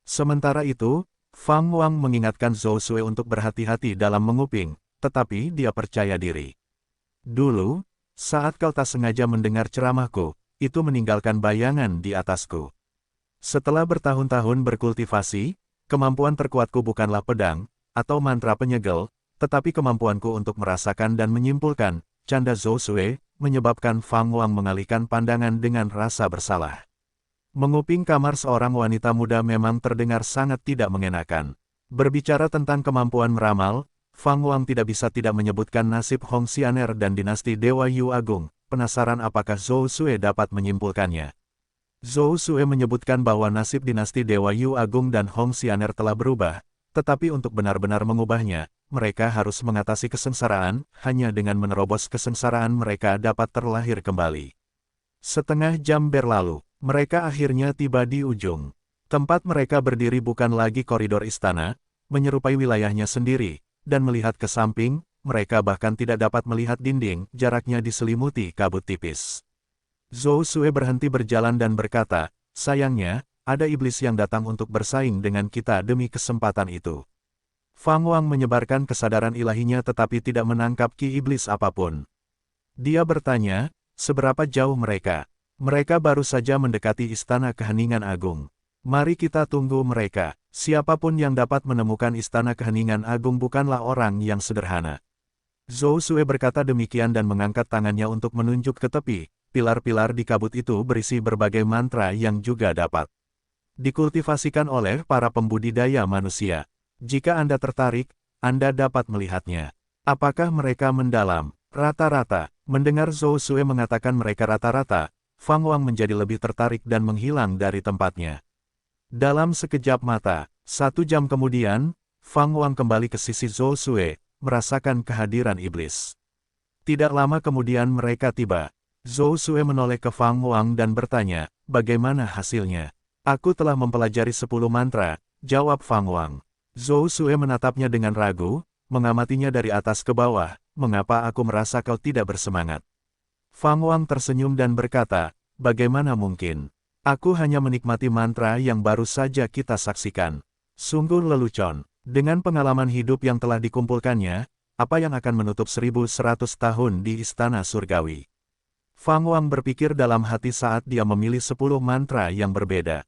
Sementara itu, Fang Wang mengingatkan Zhou Sue untuk berhati-hati dalam menguping, tetapi dia percaya diri. Dulu, saat kau tak sengaja mendengar ceramahku, itu meninggalkan bayangan di atasku. Setelah bertahun-tahun berkultivasi, kemampuan terkuatku bukanlah pedang, atau mantra penyegel, tetapi kemampuanku untuk merasakan dan menyimpulkan, canda Zhou Sue, menyebabkan Fang Wang mengalihkan pandangan dengan rasa bersalah. Menguping kamar seorang wanita muda memang terdengar sangat tidak mengenakan. Berbicara tentang kemampuan meramal, Fang Wang tidak bisa tidak menyebutkan nasib Hong Xianer dan dinasti Dewa Yu Agung. Penasaran apakah Zhou Sue dapat menyimpulkannya. Zhou Sue menyebutkan bahwa nasib dinasti Dewa Yu Agung dan Hong Xianer telah berubah, tetapi untuk benar-benar mengubahnya, mereka harus mengatasi kesengsaraan, hanya dengan menerobos kesengsaraan mereka dapat terlahir kembali. Setengah jam berlalu, mereka akhirnya tiba di ujung. Tempat mereka berdiri bukan lagi koridor istana, menyerupai wilayahnya sendiri, dan melihat ke samping, mereka bahkan tidak dapat melihat dinding, jaraknya diselimuti kabut tipis. Zhou Sue berhenti berjalan dan berkata, sayangnya, ada iblis yang datang untuk bersaing dengan kita demi kesempatan itu. Fang Wang menyebarkan kesadaran ilahinya tetapi tidak menangkap ki iblis apapun. Dia bertanya, seberapa jauh mereka? Mereka baru saja mendekati Istana Keheningan Agung. Mari kita tunggu mereka. Siapapun yang dapat menemukan Istana Keheningan Agung bukanlah orang yang sederhana. Zhou Sue berkata demikian dan mengangkat tangannya untuk menunjuk ke tepi. Pilar-pilar di kabut itu berisi berbagai mantra yang juga dapat dikultivasikan oleh para pembudidaya manusia. Jika Anda tertarik, Anda dapat melihatnya. Apakah mereka mendalam? Rata-rata. Mendengar Zhou Sue mengatakan mereka rata-rata, Fang Wang menjadi lebih tertarik dan menghilang dari tempatnya. Dalam sekejap mata, 1 jam kemudian, Fang Wang kembali ke sisi Zhou Sue, merasakan kehadiran iblis. Tidak lama kemudian mereka tiba. Zhou Sue menoleh ke Fang Wang dan bertanya, bagaimana hasilnya? Aku telah mempelajari 10 mantra, jawab Fang Wang. Zhou Sue menatapnya dengan ragu, mengamatinya dari atas ke bawah, mengapa aku merasa kau tidak bersemangat? Fang Wang tersenyum dan berkata, bagaimana mungkin? Aku hanya menikmati mantra yang baru saja kita saksikan. Sungguh lelucon. Dengan pengalaman hidup yang telah dikumpulkannya, apa yang akan menutup 1100 tahun di Istana Surgawi? Fang Wang berpikir dalam hati saat dia memilih 10 mantra yang berbeda.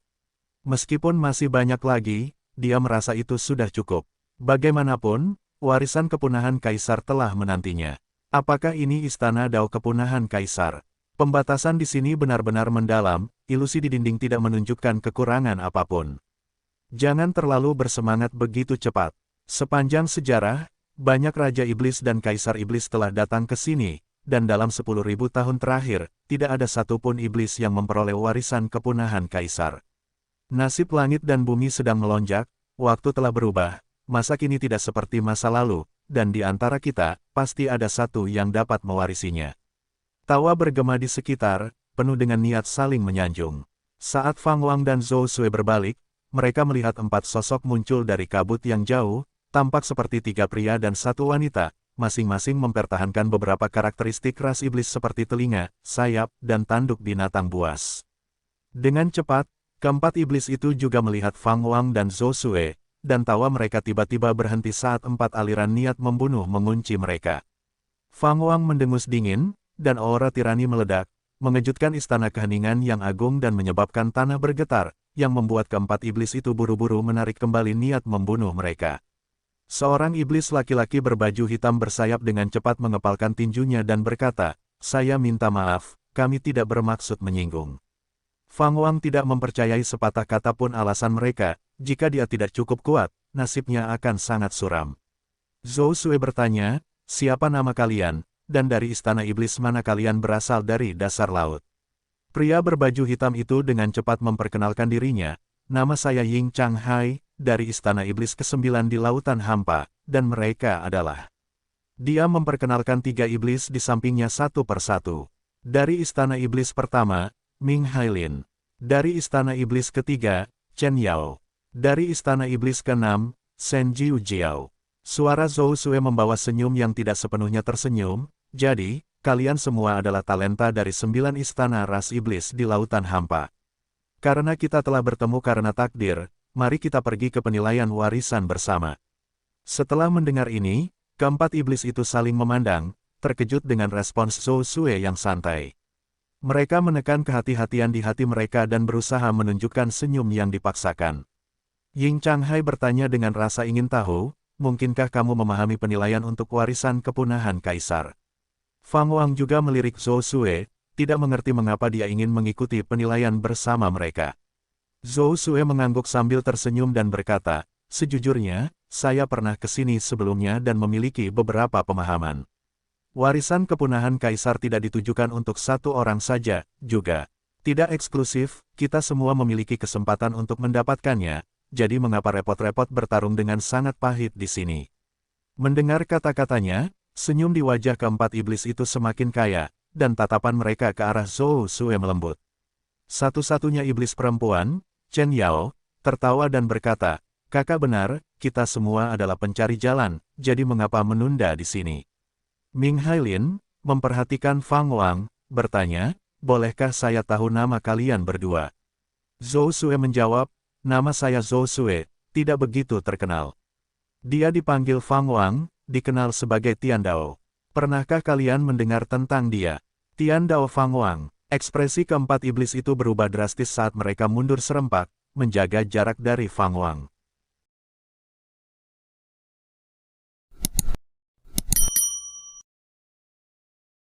Meskipun masih banyak lagi, dia merasa itu sudah cukup. Bagaimanapun, warisan kepunahan Kaisar telah menantinya. Apakah ini Istana Dao Kepunahan Kaisar? Pembatasan di sini benar-benar mendalam, ilusi di dinding tidak menunjukkan kekurangan apapun. Jangan terlalu bersemangat begitu cepat. Sepanjang sejarah, banyak Raja Iblis dan Kaisar Iblis telah datang ke sini, dan dalam 10.000 tahun terakhir, tidak ada satupun iblis yang memperoleh warisan kepunahan Kaisar. Nasib langit dan bumi sedang melonjak, waktu telah berubah, masa kini tidak seperti masa lalu, dan di antara kita, pasti ada satu yang dapat mewarisinya. Tawa bergema di sekitar, penuh dengan niat saling menyanjung. Saat Fang Wang dan Zhou Sue berbalik, mereka melihat 4 sosok muncul dari kabut yang jauh, tampak seperti 3 pria dan 1 wanita, masing-masing mempertahankan beberapa karakteristik ras iblis seperti telinga, sayap, dan tanduk binatang buas. Dengan cepat, keempat iblis itu juga melihat Fang Wang dan Zhou Sue, dan tawa mereka tiba-tiba berhenti saat 4 aliran niat membunuh mengunci mereka. Fang Wang mendengus dingin, dan aura tirani meledak, mengejutkan istana keheningan yang agung dan menyebabkan tanah bergetar, yang membuat keempat iblis itu buru-buru menarik kembali niat membunuh mereka. Seorang iblis laki-laki berbaju hitam bersayap dengan cepat mengepalkan tinjunya dan berkata, saya minta maaf, kami tidak bermaksud menyinggung. Fang Wang tidak mempercayai sepatah kata pun alasan mereka, jika dia tidak cukup kuat, nasibnya akan sangat suram. Zhou Sue bertanya, siapa nama kalian, dan dari istana iblis mana kalian berasal dari dasar laut? Pria berbaju hitam itu dengan cepat memperkenalkan dirinya, nama saya Ying Chang Hai, dari istana iblis ke-9 di lautan hampa, dan mereka adalah. Dia memperkenalkan 3 iblis di sampingnya satu persatu. Dari istana iblis pertama, Ming Hailin. Dari istana iblis ketiga, Chen Yao. Dari istana iblis ke-6, Shen Jiu Jiao. Suara Zhou Sue membawa senyum yang tidak sepenuhnya tersenyum, jadi, kalian semua adalah talenta dari 9 istana ras iblis di lautan hampa. Karena kita telah bertemu karena takdir, mari kita pergi ke penilaian warisan bersama. Setelah mendengar ini, keempat iblis itu saling memandang, terkejut dengan respons Zhou Sue yang santai. Mereka menekan kehati-hatian di hati mereka dan berusaha menunjukkan senyum yang dipaksakan. Ying Chang Hai bertanya dengan rasa ingin tahu, mungkinkah kamu memahami penilaian untuk warisan kepunahan Kaisar? Fang Wang juga melirik Zhou Sue, tidak mengerti mengapa dia ingin mengikuti penilaian bersama mereka. Zhou Sue mengangguk sambil tersenyum dan berkata, sejujurnya, saya pernah ke sini sebelumnya dan memiliki beberapa pemahaman. Warisan kepunahan Kaisar tidak ditujukan untuk satu orang saja, juga tidak eksklusif, kita semua memiliki kesempatan untuk mendapatkannya, jadi mengapa repot-repot bertarung dengan sangat pahit di sini. Mendengar kata-katanya, senyum di wajah keempat iblis itu semakin kaya, dan tatapan mereka ke arah Zhou Sue melembut. Satu-satunya iblis perempuan, Chen Yao, tertawa dan berkata, kakak benar, kita semua adalah pencari jalan, jadi mengapa menunda di sini? Ming Hailin, memperhatikan Fang Wang, bertanya, bolehkah saya tahu nama kalian berdua? Zhou Sue menjawab, nama saya Zhou Sue, tidak begitu terkenal. Dia dipanggil Fang Wang, dikenal sebagai Tian Dao. Pernahkah kalian mendengar tentang dia? Tian Dao Fang Wang. Ekspresi keempat iblis itu berubah drastis saat mereka mundur serempak, menjaga jarak dari Fang Wang.